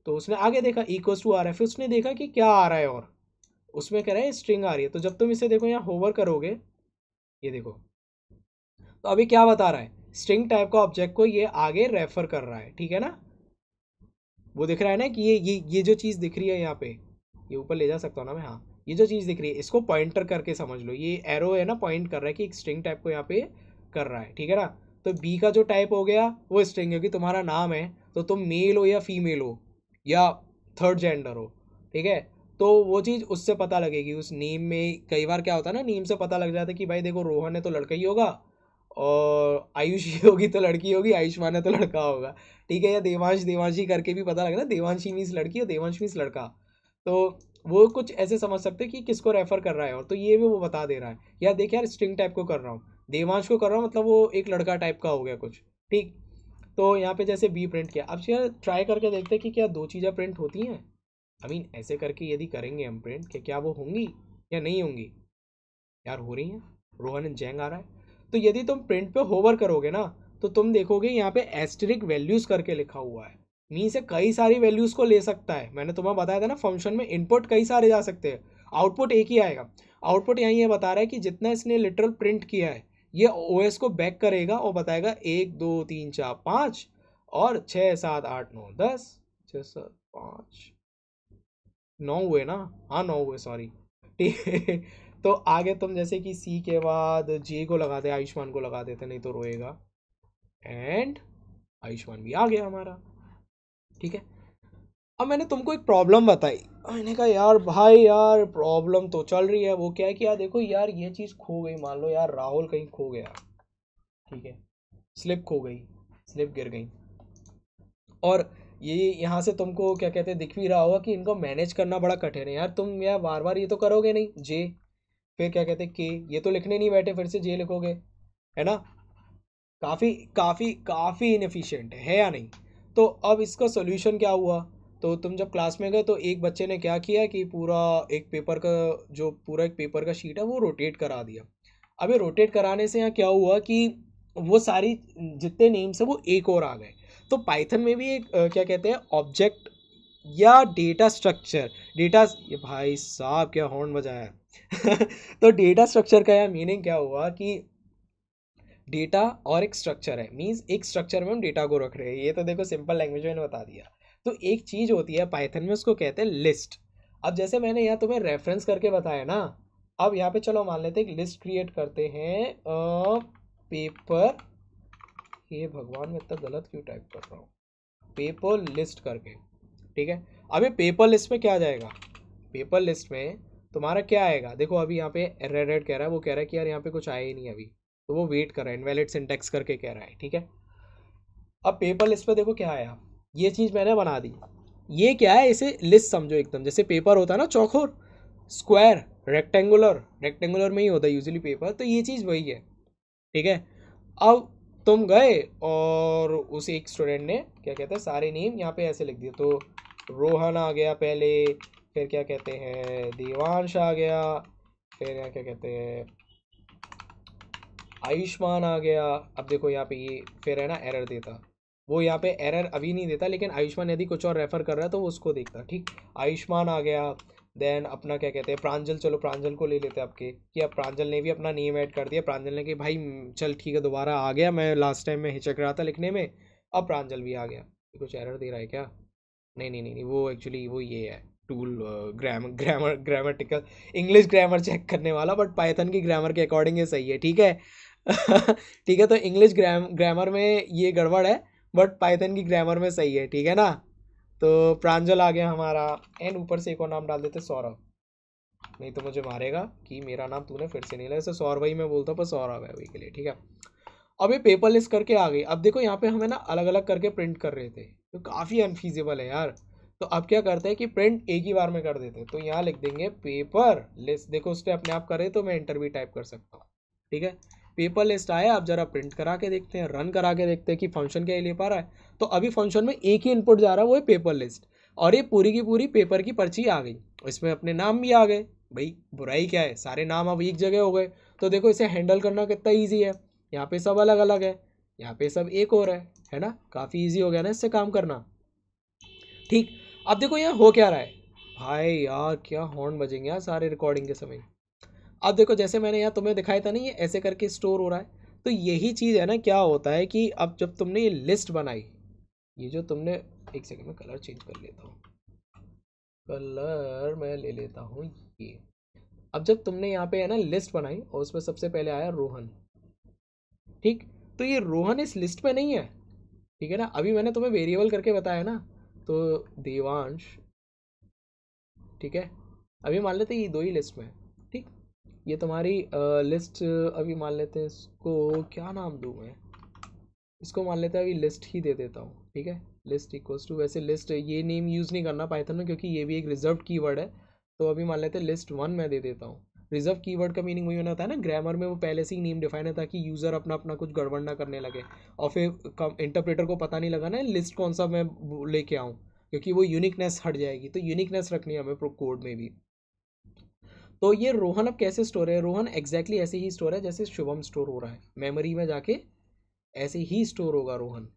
तो उसने आगे देखा इक्वल्स टू आ रहा है, फिर उसने देखा कि क्या आ रहा है, और उसमें कह रहा है स्ट्रिंग आ रही है। तो जब तुम इसे देखो यहाँ होवर करोगे, ये देखो, तो अभी क्या बता रहा है, स्ट्रिंग टाइप का ऑब्जेक्ट को ये आगे रेफर कर रहा है, ठीक है ना। वो दिख रहा है ना कि ये जो चीज़ दिख रही है यहाँ पे, ये ऊपर ले जा सकता हूँ ना मैं, हाँ, ये जो चीज़ दिख रही है इसको पॉइंटर करके समझ लो, ये एरो है ना, पॉइंट कर रहा है कि एक स्ट्रिंग टाइप को यहाँ पे कर रहा है, ठीक है ना। तो बी का जो टाइप हो गया वो स्ट्रिंग है, क्योंकि तुम्हारा नाम है, तो तुम मेल हो या फीमेल हो या थर्ड जेंडर हो, ठीक है। तो वो चीज़ उससे पता लगेगी, उस नेम में कई बार क्या होता है ना, नेम से पता लग जाता है कि भाई देखो रोहन है तो लड़का ही होगा, और आयुषी होगी तो लड़की होगी, आयुष्मान है तो लड़का होगा, ठीक है। या देवांश देवांशी करके भी पता लगे ना, देवांशी मीन्स लड़की और देवांश मीन्स लड़का। तो वो कुछ ऐसे समझ सकते हैं कि किसको रेफर कर रहा है, और तो ये भी वो बता दे रहा है, यार देख यार स्ट्रिंग टाइप को कर रहा हूँ, देवांश को कर रहा हूँ, मतलब वो एक लड़का टाइप का हो गया कुछ, ठीक। तो यहाँ पे जैसे बी प्रिंट किया, अब यार ट्राई करके देखते हैं कि क्या दो चीज़ें प्रिंट होती हैं। आई मीन ऐसे करके यदि करेंगे हम प्रिंट, कि क्या वो होंगी या नहीं होंगी। यार हो रही हैं, रोहन एंड जैंग आ रहा है। तो यदि तुम प्रिंट पे होवर करोगे ना, तो तुम देखोगे यहाँ पे एस्टेरिक वैल्यूज करके लिखा हुआ है, मीन से कई सारी वैल्यूज को ले सकता है। मैंने तुम्हें बताया था ना फंक्शन में इनपुट कई सारे जा सकते हैं, आउटपुट एक ही आएगा। आउटपुट यहाँ ये बता रहा है कि जितना इसने लिटरल प्रिंट किया है, ये ओएस को बैक करेगा और बताएगा 1 2 3 4 5 और 6 7 8 9 10, 6 7 5 9 हुए ना, हाँ 9 हुए, सॉरी, ठीक है। तो आगे तुम जैसे कि सी के बाद जे को लगा दे, आयुष्मान को लगा देते, नहीं तो रोएगा, एंड आयुष्मान भी आ गया हमारा, ठीक है। अब मैंने तुमको एक प्रॉब्लम बताई, मैंने कहा यार भाई यार प्रॉब्लम तो चल रही है, वो क्या है कि यार देखो यार ये चीज़ खो गई, मान लो यार राहुल कहीं खो गया, ठीक है, स्लिप खो गई, स्लिप गिर गई, और ये यहाँ से तुमको क्या कहते हैं दिख भी रहा होगा कि इनको मैनेज करना बड़ा कठिन है यार, तुम यार बार बार ये तो करोगे नहीं जे, फिर क्या कहते हैं के, ये तो लिखने नहीं बैठे फिर से जे लिखोगे, है ना। काफ़ी काफ़ी काफ़ी इनएफिशिएंट है या नहीं। तो अब इसका सोल्यूशन क्या हुआ, तो तुम जब क्लास में गए तो एक बच्चे ने क्या किया कि पूरा एक पेपर का, जो पूरा एक पेपर का शीट है वो रोटेट करा दिया। अब ये रोटेट कराने से यहाँ क्या हुआ कि वो सारी जितने नेम्स है वो एक और आ गए। तो पाइथन में भी एक क्या कहते हैं ऑब्जेक्ट या डेटा स्ट्रक्चर, डेटा, ये भाई साहब क्या हॉर्न बजाया है तो डेटा स्ट्रक्चर का यह मीनिंग क्या हुआ कि डेटा और एक स्ट्रक्चर है, मींस एक स्ट्रक्चर में हम डेटा को रख रहे हैं, ये तो देखो सिंपल लैंग्वेज में बता दिया। तो एक चीज़ होती है पाइथन में, उसको कहते हैं लिस्ट। अब जैसे मैंने यहाँ तुम्हें रेफरेंस करके बताया ना, अब यहाँ पे चलो मान लेते हैं एक लिस्ट क्रिएट करते हैं, पेपर, ये भगवान मैं इतना गलत क्यों टाइप कर रहा हूँ, पेपर लिस्ट करके, ठीक है। अभी पेपर लिस्ट में क्या आ जाएगा, पेपर लिस्ट में तुम्हारा क्या आएगा, देखो अभी यहाँ पे रेड रेड कह रहा है, वो कह रहा है कि यार यहाँ पे कुछ आया ही नहीं अभी, तो वो वेट कर रहा है, इनवैलिड सिंटैक्स करके कह रहा है, ठीक है। अब पेपर लिस्ट पे देखो क्या आया, ये चीज़ मैंने बना दी, ये क्या है, इसे लिस्ट समझो एकदम, जैसे पेपर होता है ना चौकोर, स्क्वायर, रेक्टेंगुलर, रेक्टेंगुलर में ही होता है यूजुअली पेपर, तो ये चीज़ वही है, ठीक है। अब तुम गए और उस एक स्टूडेंट ने क्या कहते हैं सारे नेम यहाँ पे ऐसे लिख दिए, तो रोहन आ गया पहले, फिर क्या कहते हैं देवांश आ गया, फिर यहाँ क्या कहते हैं आयुष्मान आ गया। अब देखो यहाँ पे ये फिर है ना एरर देता, वो यहाँ पे एरर अभी नहीं देता, लेकिन आयुष्मान यदि कुछ और रेफर कर रहा है तो वो उसको देखता। ठीक, आयुष्मान आ गया। देन अपना क्या कहते हैं, प्रांजल, चलो प्रांजल को ले लेते हैं आपके, कि अब प्रांजल ने भी अपना नेम ऐड कर दिया। प्रांजल ने कि भाई चल ठीक है, दोबारा आ गया, मैं लास्ट टाइम में हिचक रहा था लिखने में, अब प्रांजल भी आ गया। ये कुछ एरर दे रहा है क्या? नहीं नहीं नहीं नहीं, वो एक्चुअली वो ये है tool, grammatical English grammar check करने वाला, बट पाइथन की ग्रामर के अकॉर्डिंग ये सही है। ठीक है ठीक है, तो इंग्लिश ग्रामर में ये गड़बड़ है, बट पाइथन की ग्रामर में सही है। ठीक है ना? तो प्रांजल आ गया हमारा। एंड ऊपर से एक और नाम डाल देते, सौरभ। नहीं तो मुझे मारेगा कि मेरा नाम तूने फिर से नहीं लिया, ऐसे सौरभ ही मैं बोलता हूँ, पर सौरभ है वही के लिए। ठीक है, अब ये पेपर लिस्ट करके आ गई। अब देखो यहाँ पे हमें ना अलग अलग करके प्रिंट कर रहे थे, तो काफ़ी अनफीजिबल है यार। तो अब क्या करते हैं कि प्रिंट एक ही बार में कर देते हैं। तो यहाँ लिख देंगे पेपर लिस्ट। देखो उसने अपने आप करे तो मैं इंटर भी टाइप कर सकता हूँ। ठीक है, पेपर लिस्ट आया। अब जरा प्रिंट करा के देखते हैं, रन करा के देखते हैं कि फंक्शन क्या ले पा रहा है। तो अभी फंक्शन में एक ही इनपुट जा रहा है, वो है पेपर लिस्ट, और ये पूरी की पूरी पेपर की पर्ची आ गई। इसमें अपने नाम भी आ गए। भाई बुराई क्या है, सारे नाम अब एक जगह हो गए। तो देखो इसे हैंडल करना कितना ईजी है। यहाँ पे सब अलग अलग है, यहाँ पे सब एक और है ना? काफ़ी इजी हो गया ना इससे काम करना। ठीक, अब देखो यहाँ हो क्या रहा है। भाई यार क्या हॉर्न बजेंगे यार सारे रिकॉर्डिंग के समय। अब देखो जैसे मैंने यहाँ तुम्हें दिखाया था नहीं, ये ऐसे करके स्टोर हो रहा है। तो यही चीज़ है ना, क्या होता है कि अब जब तुमने ये लिस्ट बनाई, ये जो तुमने, एक सेकंड में कलर चेंज कर लेता हूँ, कलर मैं ले लेता हूँ ये। अब जब तुमने यहाँ पे है ना लिस्ट बनाई, और उसमें सबसे पहले आया रोहन। ठीक, तो ये रोहन इस लिस्ट में नहीं है। ठीक है ना? अभी मैंने तुम्हें वेरिएबल करके बताया ना, तो देवांश। ठीक है, अभी मान लेते हैं ये दो ही लिस्ट में है। ठीक, ये तुम्हारी लिस्ट। अभी मान लेते हैं इसको क्या नाम दूँ मैं, इसको मान लेते हैं अभी लिस्ट ही दे देता हूँ। ठीक है, लिस्ट इक्वल्स टू, वैसे लिस्ट ये नेम यूज़ नहीं करना पाइथन में, क्योंकि ये भी एक रिजर्व कीवर्ड है। तो अभी मान लेते हैं लिस्ट वन मैं दे देता हूँ। रिजर्व कीवर्ड का मीनिंग वही होता है ना, ग्रामर में वो पहले से ही नेम डिफाइन है, ताकि यूज़र अपना अपना कुछ गड़बड़ ना करने लगे, और फिर इंटरप्रेटर को पता नहीं लगा ना लिस्ट कौन सा मैं लेके आऊँ, क्योंकि वो यूनिकनेस हट जाएगी। तो यूनिकनेस रखनी है हमें कोड में भी। तो ये रोहन अब कैसे स्टोर है, रोहन एग्जैक्टली ऐसे ही स्टोर है जैसे शुभम स्टोर हो रहा है मेमोरी में जाके, ऐसे ही स्टोर होगा रोहन।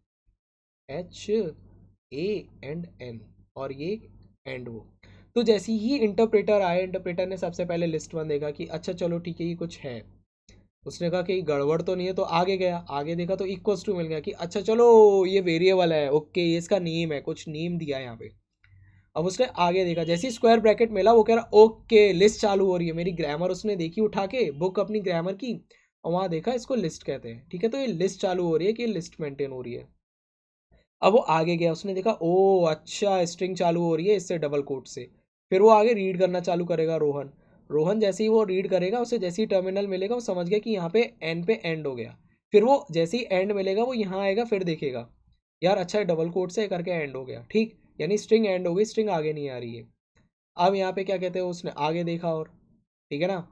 HANN, और ये एंड वो। तो जैसे ही इंटरप्रेटर आए, इंटरप्रेटर ने सबसे पहले लिस्ट वन देखा कि अच्छा चलो ठीक है ये कुछ है। उसने कहा कि गड़बड़ तो नहीं है, तो आगे गया, आगे देखा तो इक्वल्स टू मिल गया कि अच्छा चलो ये वेरिएबल है, ओके ये इसका नेम है, कुछ नेम दिया है यहाँ पे। अब उसने आगे देखा, जैसे ही स्क्वायर ब्रैकेट मिला, वो कह रहा ओके लिस्ट चालू हो रही है। मेरी ग्रामर उसने देखी उठा के बुक अपनी ग्रामर की, और वहाँ देखा इसको लिस्ट कहते हैं। ठीक है, तो ये लिस्ट चालू हो रही है कि लिस्ट मेंटेन हो रही है। अब वो आगे गया, उसने देखा ओ अच्छा स्ट्रिंग चालू हो रही है इससे, डबल कोट से। फिर वो आगे रीड करना चालू करेगा रोहन। रोहन जैसे ही वो रीड करेगा, उसे जैसे ही टर्मिनल मिलेगा, वो समझ गया कि यहाँ पे एंड हो गया। फिर वो जैसे ही एंड मिलेगा, वो यहाँ आएगा, फिर देखेगा यार अच्छा डबल कोट से करके एंड हो गया। ठीक, यानी स्ट्रिंग एंड हो गई, स्ट्रिंग आगे नहीं आ रही है। अब यहाँ पे क्या कहते हैं, उसने आगे देखा और, ठीक है ना?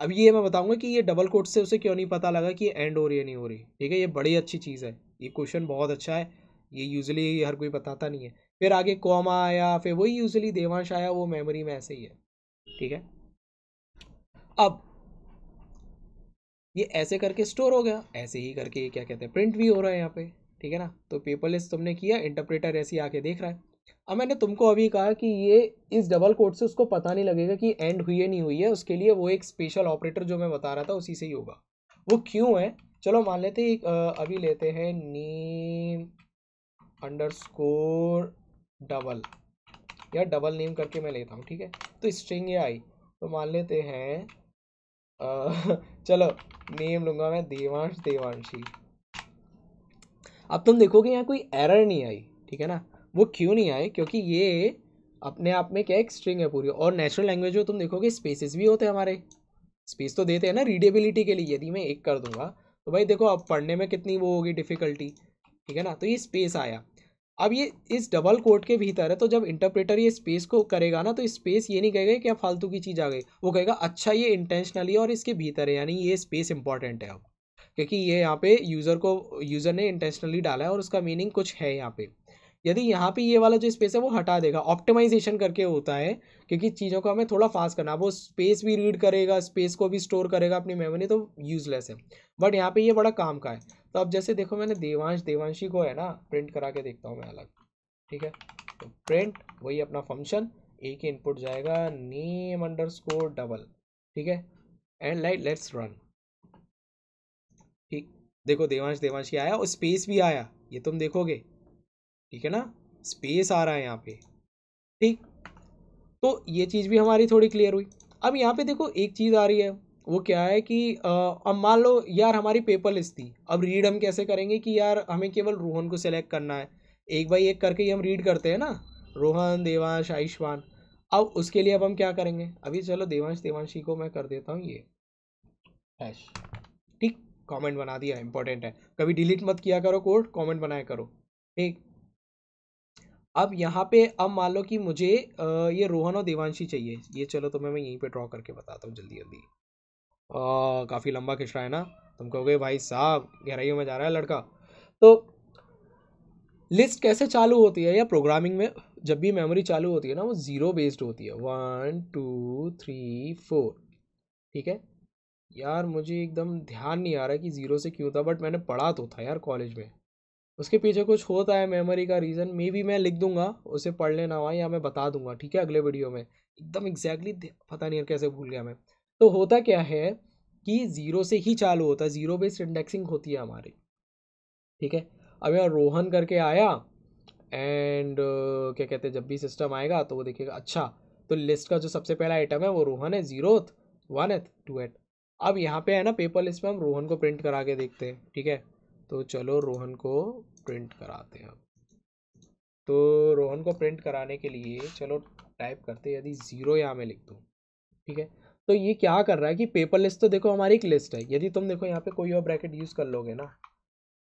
अब ये मैं बताऊंगा कि ये डबल कोट से उसे क्यों नहीं पता लगा कि ये एंड हो रही है नहीं हो रही। ठीक है, ये बड़ी अच्छी चीज़ है, ये क्वेश्चन बहुत अच्छा है, ये यूजुअली हर कोई बताता नहीं है। फिर आगे कॉमा आया, फिर वही यूजुअली देवांश आया, वो मेमोरी में ऐसे ही है। ठीक है, अब ये ऐसे करके स्टोर हो गया, ऐसे ही करके क्या कहते हैं प्रिंट भी हो रहा है यहाँ पे। ठीक है ना? तो पेपरलेस तुमने किया, इंटरप्रेटर ऐसे ही आके देख रहा है। अब मैंने तुमको अभी कहा कि ये इस डबल कोड से उसको पता नहीं लगेगा कि एंड हुई है नहीं हुई है, उसके लिए वो एक स्पेशल ऑपरेटर जो मैं बता रहा था उसी से ही होगा। वो क्यों है, चलो मान लेते हैं अभी लेते हैं नेम अंडरस्कोर डबल, या डबल नेम करके मैं लेता हूँ। ठीक है, तो स्ट्रिंग ये आई, तो मान लेते हैं चलो नेम लूंगा मैं देवांश, देवांशी। अब तुम देखोगे यहाँ कोई एरर नहीं आई। ठीक है ना? वो क्यों नहीं आए, क्योंकि ये अपने आप में क्या एक स्ट्रिंग है पूरी, और नेचुरल लैंग्वेज में तुम देखोगे स्पेसेस भी होते हैं हमारे, स्पेस तो देते हैं ना रीडेबिलिटी के लिए। यदि मैं एक कर दूंगा तो भाई देखो अब पढ़ने में कितनी वो होगी डिफिकल्टी। ठीक है ना? तो ये स्पेस आया। अब ये इस डबल कोट के भीतर है, तो जब इंटरप्रेटर ये स्पेस को करेगा ना, तो स्पेस ये नहीं कहेगा कि क्या फालतू की चीज़ आ गई, वो कहेगा अच्छा ये इंटेंशनली और इसके भीतर है, यानी ये स्पेस इंपॉर्टेंट है अब, क्योंकि ये यहाँ पे यूज़र ने इंटेंशनली डाला है और उसका मीनिंग कुछ है यहाँ पे। यदि यहाँ पे ये वाला जो स्पेस है वो हटा देगा, ऑप्टिमाइजेशन करके होता है, क्योंकि चीज़ों को हमें थोड़ा फास्ट करना, वो स्पेस भी रीड करेगा, स्पेस को भी स्टोर करेगा अपनी मेमोरी, तो यूजलेस है। बट यहाँ पे ये बड़ा काम का है। तो अब जैसे देखो मैंने देवांशी को है ना प्रिंट करा के देखता हूँ मैं अलग, ठीक है। तो प्रिंट वही अपना फंक्शन, एक इनपुट जाएगा नेम अंडरस्कोर डबल, ठीक है, एंड लेट्स रन। ठीक, देखो देवांशी आया और स्पेस भी आया, ये तुम देखोगे, ठीक है ना, स्पेस आ रहा है यहाँ पे। ठीक, तो ये चीज़ भी हमारी थोड़ी क्लियर हुई। अब यहाँ पे देखो एक चीज़ आ रही है, वो क्या है कि अब मान लो यार हमारी पेपर लिस्ट थी, अब रीड हम कैसे करेंगे कि यार हमें केवल रोहन को सिलेक्ट करना है, एक बाई एक करके ही हम रीड करते हैं ना, रोहन, देवांश, आयुष्मान। अब उसके लिए अब हम क्या करेंगे, अभी चलो देवांशी को मैं कर देता हूँ ये हैश, ठीक, कमेंट बना दिया, इंपॉर्टेंट है, कभी डिलीट मत किया करो कोड, कमेंट बनाया करो, ठीक। अब यहाँ पे अब मान लो कि मुझे ये रोहन और देवांशी चाहिए, ये चलो तो मैं यहीं पे ड्रॉ करके बताता हूँ जल्दी जल्दी। काफ़ी लंबा खिंच रहा है ना, तुम कहोगे भाई साहब गहराइयों में जा रहा है लड़का। तो लिस्ट कैसे चालू होती है या प्रोग्रामिंग में जब भी मेमोरी चालू होती है ना, वो ज़ीरो बेस्ड होती है, 1 2 3 4, ठीक है। यार मुझे एकदम ध्यान नहीं आ रहा कि ज़ीरो से क्यों था, बट मैंने पढ़ा तो था यार कॉलेज में, उसके पीछे कुछ होता है मेमोरी का रीज़न, मे बी मैं लिख दूंगा, उसे पढ़ लेना वहाँ, या मैं बता दूंगा, ठीक है, अगले वीडियो में। एकदम एग्जैक्टली पता नहीं यार कैसे भूल गया मैं। तो होता क्या है कि ज़ीरो से ही चालू होता है, ज़ीरो बेस्ड इंडेक्सिंग होती है हमारी, ठीक है। अब यहाँ रोहन करके आया, एंड क्या कहते हैं, जब भी सिस्टम आएगा तो वो देखेगा अच्छा, तो लिस्ट का जो सबसे पहला आइटम है वो रोहन है, 0th 1th 2th। अब यहाँ पे है ना पेपर लिस्ट में हम रोहन को प्रिंट करा के देखते हैं, ठीक है। तो चलो रोहन को प्रिंट कराते हैं। तो रोहन को प्रिंट कराने के लिए चलो टाइप करते हैं, यदि ज़ीरो यहाँ में लिख दूँ, ठीक है। तो ये क्या कर रहा है कि पेपर लिस्ट तो देखो हमारी एक लिस्ट है, यदि तुम देखो यहाँ पे कोई और ब्रैकेट यूज़ कर लोगे ना,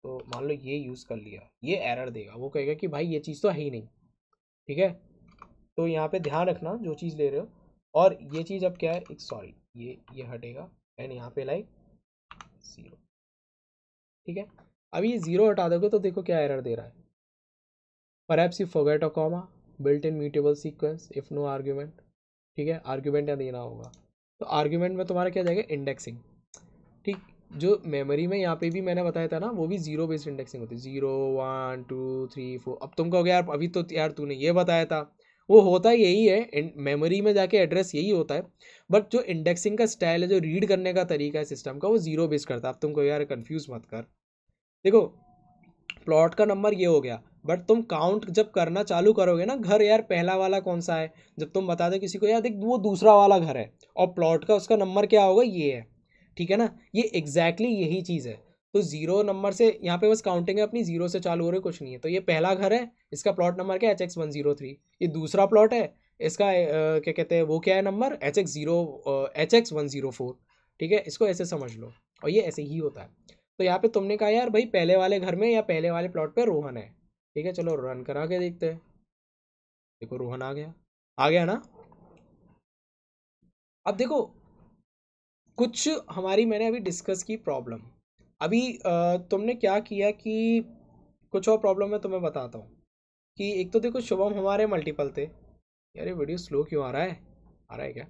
तो मान लो ये यूज़ कर लिया, ये एरर देगा, वो कहेगा कि भाई ये चीज़ तो है ही नहीं, ठीक है। तो यहाँ पे ध्यान रखना जो चीज़ ले रहे हो, और ये चीज़ अब क्या है, एक सॉरी ये हटेगा, एंड यहाँ पे लाइक 0, ठीक है। अब ये 0 हटा दोगे तो देखो क्या एरर दे रहा है, perhaps you forget a comma, built in mutable sequence if no argument, ठीक है, आर्ग्यूमेंट यहाँ देना होगा। तो आर्ग्यूमेंट में तुम्हारा क्या जाएगा, इंडेक्सिंग, ठीक। जो मेमोरी में यहाँ पे भी मैंने बताया था ना, वो भी ज़ीरो बेस्ड इंडेक्सिंग होती है, 0 1 2 3 4। अब तुम कहोगे यार अभी तो यार तूने ये बताया था, वो होता यही है, मेमोरी में जाके एड्रेस यही होता है, बट जो इंडेक्सिंग का स्टाइल है, जो रीड करने का तरीका है सिस्टम का, वो ज़ीरो बेस्ड करता है। अब तुम कहो यार कन्फ्यूज मत कर, देखो प्लॉट का नंबर ये हो गया, बट तुम काउंट जब करना चालू करोगे ना, घर यार पहला वाला कौन सा है, जब तुम बता दो किसी को यार देख वो दूसरा वाला घर है, और प्लॉट का उसका नंबर क्या होगा, ये है, ठीक है ना, ये एग्जैक्टली यही चीज़ है। तो जीरो नंबर से यहाँ पे बस काउंटिंग है अपनी, जीरो से चालू हो रही, कुछ नहीं है। तो ये पहला घर है, इसका प्लॉट नंबर क्या है, HX103। ये दूसरा प्लॉट है, इसका क्या कहते हैं, वो क्या है नंबर, HX104, ठीक है, इसको ऐसे समझ लो, और ये ऐसे ही होता है। तो यहाँ पे तुमने कहा यार भाई पहले वाले घर में या पहले वाले प्लॉट पे रोहन है, ठीक है, चलो रन करा के देखते हैं। देखो रोहन आ गया ना। अब देखो कुछ हमारी मैंने अभी डिस्कस की प्रॉब्लम, अभी तुमने क्या किया कि कुछ और प्रॉब्लम मैं तुम्हें बताता हूँ, कि एक तो देखो शुभम हमारे मल्टीपल थे, यार ये वीडियो स्लो क्यों आ रहा है क्या,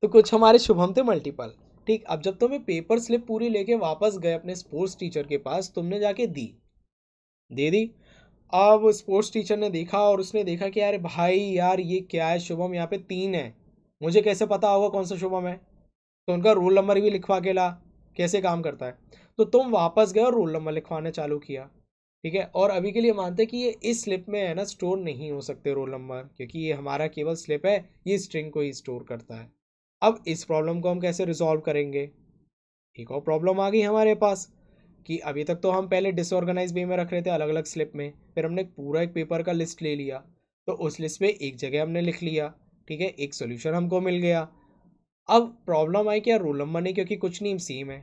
तो कुछ हमारे शुभम थे मल्टीपल, ठीक। अब जब तुम्हें पेपर स्लिप पूरी लेके वापस गए अपने स्पोर्ट्स टीचर के पास, तुमने जाके दे दी। अब स्पोर्ट्स टीचर ने देखा और उसने देखा कि यार भाई यार ये क्या है, शुभम यहाँ पे 3 है, मुझे कैसे पता होगा कौन सा शुभम है, तो उनका रोल नंबर भी लिखवा के ला, कैसे काम करता है। तो तुम वापस गए और रोल नंबर लिखवाने चालू किया, ठीक है। और अभी के लिए मानते कि ये इस स्लिप में है ना स्टोर नहीं हो सकते रोल नंबर, क्योंकि ये हमारा केवल स्लिप है, ये स्ट्रिंग को ही स्टोर करता है। अब इस प्रॉब्लम को हम कैसे रिजॉल्व करेंगे, एक और प्रॉब्लम आ गई हमारे पास, कि अभी तक तो हम पहले डिसऑर्गेनाइज वे में रख रहे थे अलग अलग स्लिप में, फिर हमने पूरा एक पेपर का लिस्ट ले लिया, तो उस लिस्ट में एक जगह हमने लिख लिया, ठीक है, एक सोल्यूशन हमको मिल गया। अब प्रॉब्लम आई क्या, रोल नंबर नहीं, क्योंकि कुछ नहीं सेम है,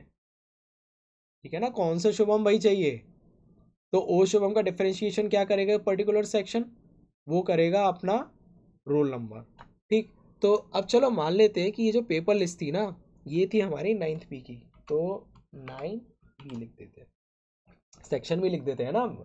ठीक है ना, कौन सा शुभम भाई चाहिए, तो ओ शुभम का डिफरेंशिएशन क्या करेगा पर्टिकुलर सेक्शन, वो करेगा अपना रोल नंबर, ठीक। तो अब चलो मान लेते हैं कि ये जो पेपर लिस्ट थी ना, ये थी हमारी 9th पी की, तो 9 भी लिख देते हैं, सेक्शन भी लिख देते हैं ना हम,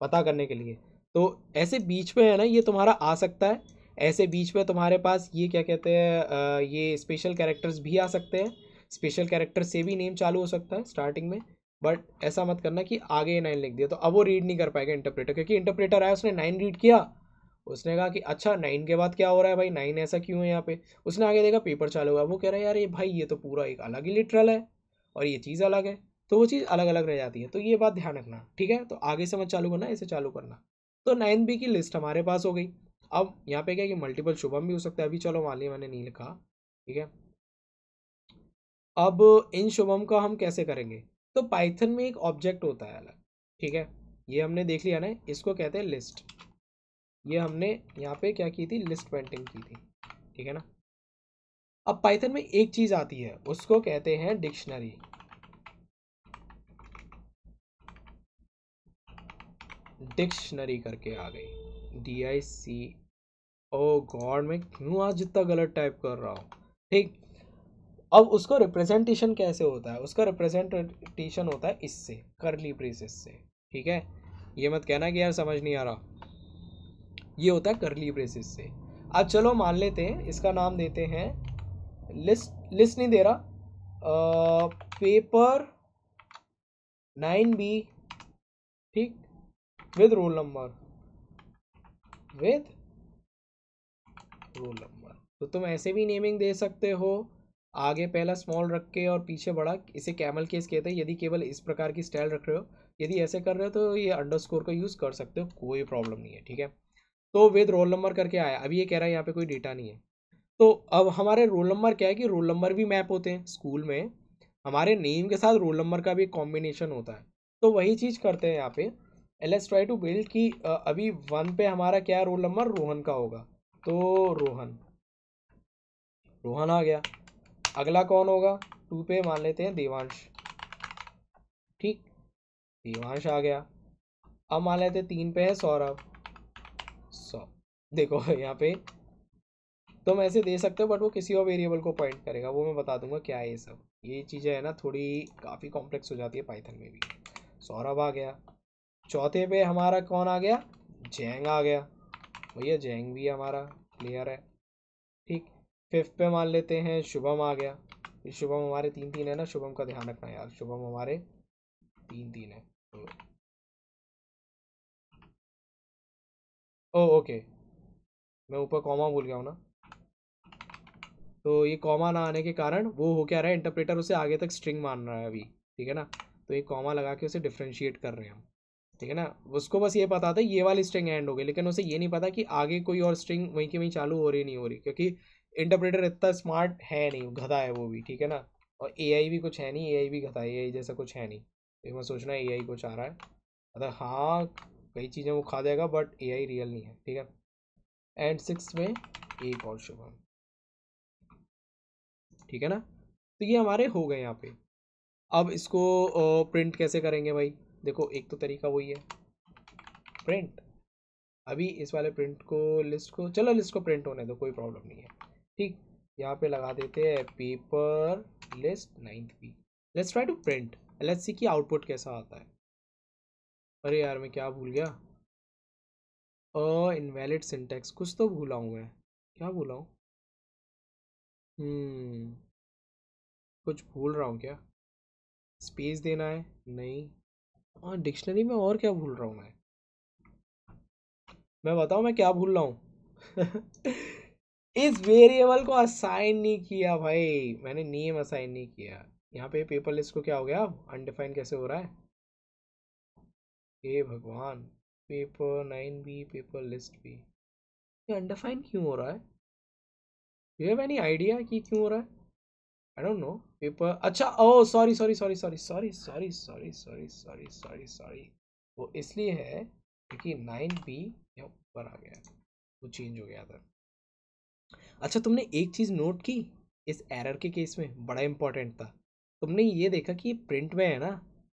पता करने के लिए। तो ऐसे बीच में है ना ये तुम्हारा आ सकता है, ऐसे बीच में तुम्हारे पास ये क्या कहते हैं ये स्पेशल कैरेक्टर्स भी आ सकते हैं, स्पेशल कैरेक्टर से भी नेम चालू हो सकता है स्टार्टिंग में। बट ऐसा मत करना कि आगे ये 9 लिख दिया तो अब वो रीड नहीं कर पाएगा इंटरप्रेटर, क्योंकि इंटरप्रेटर आया उसने 9 रीड किया, उसने कहा कि अच्छा 9 के बाद क्या हो रहा है भाई, 9 ऐसा क्यों है यहाँ पे, उसने आगे देखा पेपर चालू हुआ, वो कह रहा है यार ये भाई ये तो पूरा एक अलग ही लिटरल है और ये चीज़ अलग है, तो वो चीज़ अलग अलग रह जाती है। तो ये बात ध्यान रखना, ठीक है। तो आगे से मत चालू करना, ऐसे चालू करना। तो 9B की लिस्ट हमारे पास हो गई। अब यहाँ पे क्या है कि मल्टीपल शुभम भी हो सकता है, अभी चलो मान लिया मैंने नहीं लिखा, ठीक है। अब इन शुभम का हम कैसे करेंगे, तो पाइथन में एक ऑब्जेक्ट होता है अलग, ठीक है। ये हमने देख लिया ना, इसको कहते हैं लिस्ट। ये हमने यहाँ पे क्या की थी, लिस्ट पेंटिंग की थी, ठीक है ना। अब पाइथन में एक चीज आती है उसको कहते हैं डिक्शनरी। डिक्शनरी करके आ गई, DIC। ओ गॉड, मैं क्यों आज जितना गलत टाइप कर रहा हूँ, ठीक। अब उसको रिप्रेजेंटेशन कैसे होता है, उसका रिप्रेजेंटेशन होता है इससे, करली ब्रेसेस से, ठीक है। ये मत कहना कि यार समझ नहीं आ रहा, ये होता है करली ब्रेसेस से। अब चलो मान लेते हैं इसका नाम देते हैं लिस्ट, लिस्ट नहीं दे रहा, पेपर 9B, ठीक, with roll number, with roll number. तो तुम ऐसे भी नेमिंग दे सकते हो, आगे पहला स्मॉल रख के और पीछे बड़ा, इसे कैमल केस कहते हैं यदि केवल इस प्रकार की स्टाइल रख रहे हो। यदि ऐसे कर रहे हो तो ये अंडरस्कोर का यूज़ कर सकते हो, कोई प्रॉब्लम नहीं है, ठीक है। तो विद रोल नंबर करके आया, अभी ये कह रहा है यहाँ पे कोई डेटा नहीं है। तो अब हमारे रोल नंबर क्या है कि रोल नंबर भी मैप होते हैं स्कूल में, हमारे नेम के साथ रोल नंबर का भी एक कॉम्बिनेशन होता है। तो वही चीज़ करते हैं यहाँ पे, लेट्स ट्राई टू बिल्ड कि अभी 1 पे हमारा क्या रोल नंबर, रोहन का होगा, तो रोहन, रोहन आ गया। अगला कौन होगा, 2 पे मान लेते हैं देवांश, ठीक, देवांश आ गया। अब मान लेते हैं 3 पे है सौरभ, सौ, देखो यहाँ पे तुम ऐसे दे सकते हो बट वो किसी और वेरिएबल को पॉइंट करेगा, वो मैं बता दूंगा क्या है ये सब। ये चीज़ें है ना थोड़ी काफ़ी कॉम्प्लेक्स हो जाती है पाइथन में भी। सौरभ आ गया। चौथे पे हमारा कौन आ गया, जैंग आ गया, भैया जैंग भी हमारा क्लियर है, ठीक। 5th पे मान लेते हैं शुभम आ गया। ये शुभम हमारे 3 3 है ना, शुभम का ध्यान रखना यार, शुभम हमारे 3 3 है तो, ओ ओके, मैं ऊपर कॉमा भूल गया हूँ ना, तो ये कॉमा ना आने के कारण वो हो क्या रहा है, इंटरप्रेटर उसे आगे तक स्ट्रिंग मान रहा है अभी, ठीक है ना। तो ये कॉमा लगा के उसे डिफ्रेंशिएट कर रहे हैं हम, ठीक है ना। उसको बस ये पता था ये वाली स्ट्रिंग एंड हो गई, लेकिन उसे ये नहीं पता कि आगे कोई और स्ट्रिंग वहीं की वहीं चालू हो रही नहीं हो रही, क्योंकि इंटरप्रेटर इतना स्मार्ट है नहीं, गधा है वो भी, ठीक है ना। और AI भी कुछ है नहीं, AI भी गधा है, AI जैसा कुछ है नहीं। तो मैं सोचना AI कुछ आ रहा है, मतलब हाँ कई चीज़ें वो खा जाएगा बट AI रियल नहीं है, ठीक है। एंड 6 में एक और शुभम, ठीक है ना। तो ये हमारे हो गए यहाँ पे। अब इसको प्रिंट कैसे करेंगे भाई, देखो एक तो तरीका वही है प्रिंट। अभी इस वाले प्रिंट को, लिस्ट को, चलो लिस्ट को प्रिंट होने दो, कोई प्रॉब्लम नहीं है, ठीक। यहाँ पे लगा देते हैं paper list 9th B। Let's try to print, let's see कि आउटपुट कैसा आता है। अरे यार मैं क्या भूल गया, इनवैलिड सिंटैक्स, कुछ तो भूला हूँ मैं, क्या भूला हूँ, हम्म, कुछ भूल रहा हूँ क्या, स्पेस देना है नहीं, हाँ डिक्शनरी में और क्या भूल रहा हूँ मैं बताऊँ मैं क्या भूल रहा हूँ इस वेरिएबल को असाइन नहीं किया भाई, मैंने नेम असाइन नहीं किया। यहाँ पे पेपर लिस्ट को क्या हो गया, अनडिफाइन कैसे हो रहा है, हे भगवान, पेपर 9B पेपर लिस्ट भी, ये अनडिफाइन क्यों हो रहा है, यू हैव एनी आइडिया कि क्यों हो रहा है, आई डोंट नो। पेपर, अच्छा oh sorry sorry sorry sorry sorry sorry sorry sorry sorry sorry sorry, वो इसलिए है क्योंकि 9B यहाँ ऊपर आ गया, वो चेंज हो गया था। अच्छा तुमने एक चीज़ नोट की इस एरर के केस में, बड़ा इंपॉर्टेंट था, तुमने ये देखा कि प्रिंट में है ना,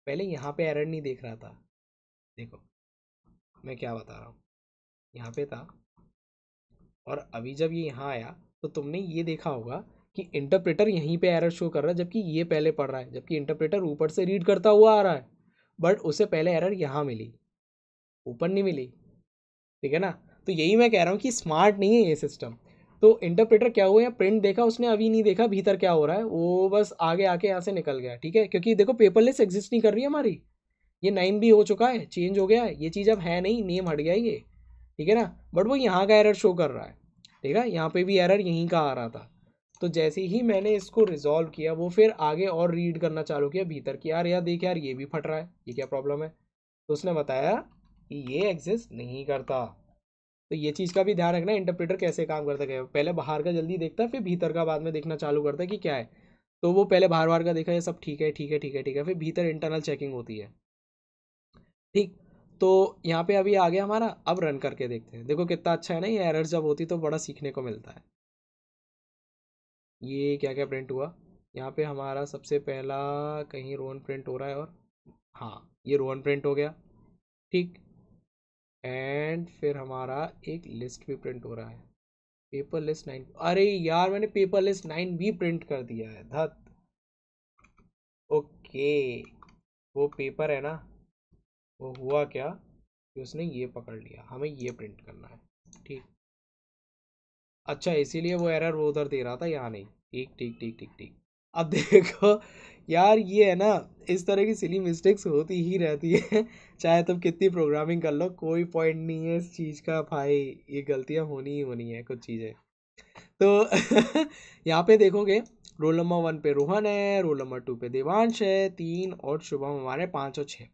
पहले यहाँ पे एरर नहीं देख रहा था, देखो मैं क्या बता रहा हूँ, यहाँ पे था और अभी जब ये यहाँ आया तो तुमने ये देखा होगा कि इंटरप्रेटर यहीं पे एरर शो कर रहा है जबकि ये पहले पढ़ रहा है, जबकि इंटरप्रेटर ऊपर से रीड करता हुआ आ रहा है, बट उसे पहले एरर यहाँ मिली, ऊपर नहीं मिली। ठीक है ना। तो यही मैं कह रहा हूँ कि स्मार्ट नहीं है ये सिस्टम। तो इंटरप्रेटर क्या हुआ, या प्रिंट देखा उसने, अभी नहीं देखा भीतर क्या हो रहा है, वो बस आगे आके यहाँ से निकल गया। ठीक है, क्योंकि देखो पेपरलेस एग्जिस्ट नहीं कर रही है हमारी, ये 9B हो चुका है, चेंज हो गया है, ये चीज़ अब है नहीं, नेम हट गया ये। ठीक है ना, बट वो यहाँ का एरर शो कर रहा है। ठीक है, यहाँ पे भी एरर यहीं का आ रहा था। तो जैसे ही मैंने इसको रिजॉल्व किया, वो फिर आगे और रीड करना चालू किया भीतर कि यार यार देख यार ये भी फट रहा है, ये क्या प्रॉब्लम है। तो उसने बताया कि ये एग्जिस्ट नहीं करता। तो ये चीज़ का भी ध्यान रखना, इंटरप्रेटर कैसे काम करता है, पहले बाहर का जल्दी देखता है, फिर भीतर का बाद में देखना चालू करता है कि क्या है। तो वो पहले बाहर बाहर का देखा, ये सब ठीक है ठीक है ठीक है ठीक है, फिर भीतर इंटरनल चेकिंग होती है। ठीक। तो यहाँ पे अभी आ गया हमारा, अब रन करके देखते हैं। देखो कितना अच्छा है ना, ये एरर्स जब होती तो बड़ा सीखने को मिलता है। ये क्या क्या प्रिंट हुआ, यहाँ पे हमारा सबसे पहला कहीं रोहन प्रिंट हो रहा है, और हाँ ये रोहन प्रिंट हो गया। ठीक। एंड फिर हमारा एक लिस्ट भी प्रिंट हो रहा है, पेपर लिस्ट 9। अरे यार मैंने पेपर लिस्ट 9B प्रिंट कर दिया है, धत। ओके, वो पेपर है ना, वो हुआ क्या कि उसने ये पकड़ लिया, हमें ये प्रिंट करना है। ठीक। अच्छा, इसीलिए वो एरर वो उधर दे रहा था, यहाँ नहीं। ठीक ठीक ठीक ठीक ठीक। अब देखो यार, ये है ना, इस तरह की सिली मिस्टेक्स होती ही रहती है चाहे तुम कितनी प्रोग्रामिंग कर लो, कोई पॉइंट नहीं है इस चीज़ का भाई, ये गलतियाँ होनी ही होनी है कुछ चीज़ें। तो यहाँ पे देखोगे, रोल नंबर 1 पे रोहन है, रोल नंबर 2 पे देवांश है, 3 और शुभम हमारे 5 और 6।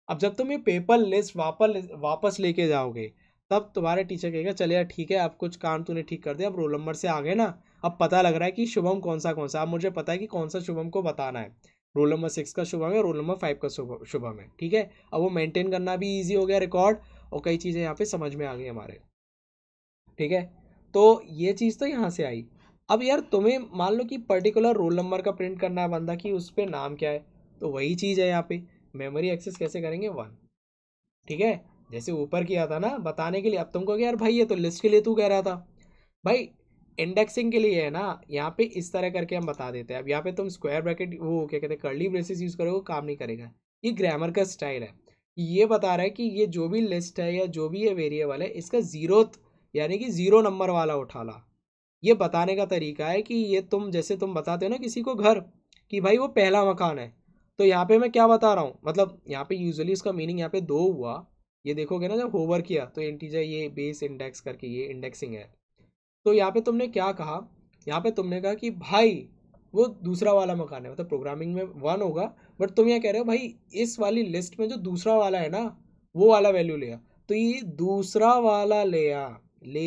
अब जब तुम ये पेपर लिस्ट वापस लेके जाओगे, तब तुम्हारे टीचर कहेगा चले यार ठीक है, अब कुछ काम तूने ठीक कर दिया, अब रोल नंबर से आ गए ना, अब पता लग रहा है कि शुभम कौन सा, अब मुझे पता है कि कौन सा शुभम को बताना है। रोल नंबर 6 का शुभम है, रोल नंबर 5 का शुभम है। ठीक है, अब वो मेंटेन करना भी ईजी हो गया रिकॉर्ड, और कई चीज़ें यहाँ पे समझ में आ गई हमारे। ठीक है, तो ये चीज़ तो यहाँ से आई। अब यार तुम्हें मान लो कि पर्टिकुलर रोल नंबर का प्रिंट करना है बंदा की, उस पर नाम क्या है, तो वही चीज़ है यहाँ पे, मेमोरी एक्सेस कैसे करेंगे 1। ठीक है, जैसे ऊपर किया था ना बताने के लिए। अब तुमको क्या यार भाई, ये तो लिस्ट के लिए तू कह रहा था भाई, इंडेक्सिंग के लिए है ना, यहाँ पे इस तरह करके हम बता देते हैं। अब यहाँ पे तुम स्क्वायर ब्रैकेट वो क्या कहते हैं कर्ली ब्रेसेस यूज़ करोगे, काम नहीं करेगा। ये ग्रामर का स्टाइल है, ये बता रहा है कि ये जो भी लिस्ट है या जो भी ये वेरिएबल है, इसका जीरोथ यानी कि 0 नंबर वाला उठा ला। ये बताने का तरीका है कि ये तुम जैसे तुम बताते हो ना किसी को घर, कि भाई वो पहला मकान है, तो यहाँ पे मैं क्या बता रहा हूँ, मतलब यहाँ पे यूजुअली इसका मीनिंग यहाँ पे 2 हुआ। ये देखोगे ना जब होवर किया तो इंटीजर ये बेस इंडेक्स करके ये इंडेक्सिंग है। तो यहाँ पे तुमने क्या कहा, यहाँ पे तुमने कहा कि भाई वो दूसरा वाला मकान है, मतलब प्रोग्रामिंग में 1 होगा, बट तुम यहाँ कह रहे हो भाई इस वाली लिस्ट में जो दूसरा वाला है ना, वो वाला वैल्यू ले आ। तो ये दूसरा वाला ले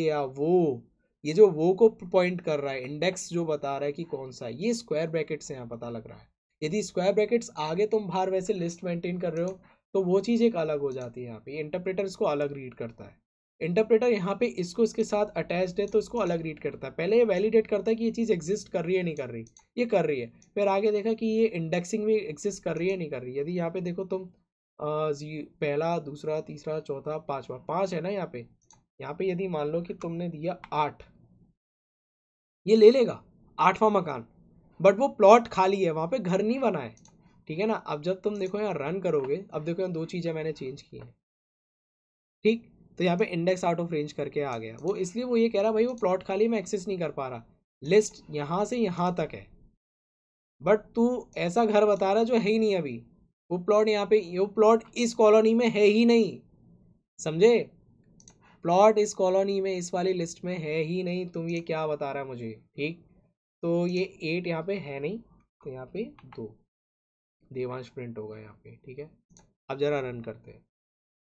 आ वो, ये जो वो को पॉइंट कर रहा है, इंडेक्स जो बता रहा है कि कौन सा, ये स्क्वायर ब्रैकेट से यहाँ पता लग रहा है। यदि स्क्वायर ब्रैकेट्स आगे तुम बाहर वैसे लिस्ट मेंटेन कर रहे हो, तो वो चीज़ एक अलग हो जाती है। यहाँ पे इंटरप्रेटर इसको अलग रीड करता है। इंटरप्रेटर यहाँ पे इसको इसके साथ अटैच्ड है, तो इसको अलग रीड करता है। पहले ये वैलिडेट करता है कि ये चीज़ एग्जिस्ट कर रही है नहीं कर रही, ये कर रही है। फिर आगे देखा कि ये इंडेक्सिंग में एग्जिस्ट कर रही है नहीं कर रही। यदि यहाँ पे देखो तुम पहला दूसरा तीसरा चौथा पांचवा, 5 है ना यहाँ पे यदि मान लो कि तुमने दिया 8, ये ले लेगा 8वां मकान, बट वो प्लॉट खाली है, वहाँ पे घर नहीं बना है। ठीक है ना, अब जब तुम देखो यहाँ रन करोगे, अब देखो यहाँ 2 चीज़ें मैंने चेंज की हैं। ठीक, तो यहाँ पे इंडेक्स आउट ऑफ रेंज करके आ गया वो, इसलिए वो ये कह रहा भाई वो प्लॉट खाली मैं एक्सेस नहीं कर पा रहा, लिस्ट यहाँ से यहाँ तक है, बट तू ऐसा घर बता रहा जो है ही नहीं अभी। वो प्लॉट यहाँ पे, वो प्लॉट इस कॉलोनी में है ही नहीं, समझे, प्लॉट इस कॉलोनी में इस वाली लिस्ट में है ही नहीं, तुम ये क्या बता रहा है मुझे। ठीक, तो ये 8 यहाँ पे है नहीं, तो यहाँ पे 2 देवांश प्रिंट होगा यहाँ पे। ठीक है, अब जरा रन करते हैं।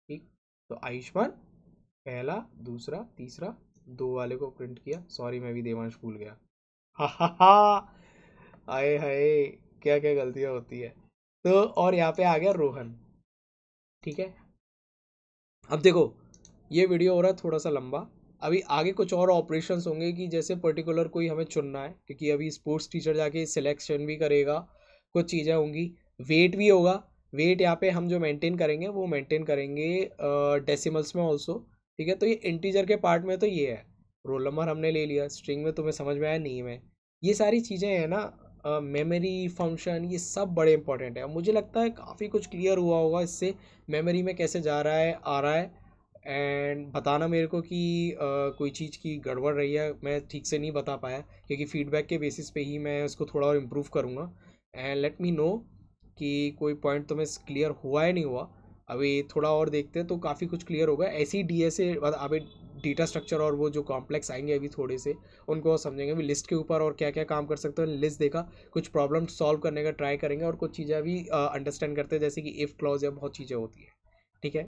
ठीक, तो आयुष्मान पहला दूसरा तीसरा 2 वाले को प्रिंट किया, सॉरी मैं भी देवांश भूल गया। हा हा हा, आए हाय, क्या क्या गलतियाँ होती है। तो और यहाँ पे आ गया रोहन। ठीक है, अब देखो ये वीडियो हो रहा है थोड़ा सा लंबा, अभी आगे कुछ और ऑपरेशंस होंगे कि जैसे पर्टिकुलर कोई हमें चुनना है, क्योंकि अभी स्पोर्ट्स टीचर जाके सिलेक्शन भी करेगा, कुछ चीज़ें होंगी, वेट भी होगा। वेट यहाँ पे हम जो मेंटेन करेंगे वो मेंटेन करेंगे डेसिमल्स में ऑल्सो। ठीक है, तो ये इंटीजर के पार्ट में तो ये है, रोल नंबर हमने ले लिया, स्ट्रिंग में तुम्हें समझ में आया नहीं में, ये सारी चीज़ें हैं ना, मेमोरी फंक्शन ये सब बड़े इंपॉर्टेंट है। मुझे लगता है काफ़ी कुछ क्लियर हुआ होगा इससे, मेमोरी में कैसे जा रहा है आ रहा है, एंड बताना मेरे को कि कोई चीज़ की गड़बड़ रही है, मैं ठीक से नहीं बता पाया, क्योंकि फीडबैक के बेसिस पे ही मैं उसको थोड़ा और इम्प्रूव करूँगा। एंड लेट मी नो कि कोई पॉइंट तुम्हें क्लियर हुआ है नहीं हुआ। अभी थोड़ा और देखते हैं तो काफ़ी कुछ क्लियर होगा। ऐसी डीएसए अभी डेटा स्ट्रक्चर और वो जो कॉम्प्लेक्स आएंगे अभी थोड़े से, उनको और समझेंगे। अभी लिस्ट के ऊपर और क्या क्या काम कर सकते हो लिस्ट देखा, कुछ प्रॉब्लम सॉल्व करने का ट्राई करेंगे और कुछ चीज़ें अभी अंडरस्टैंड करते हैं, जैसे कि इफ़ क्लॉज या बहुत चीज़ें होती है। ठीक है।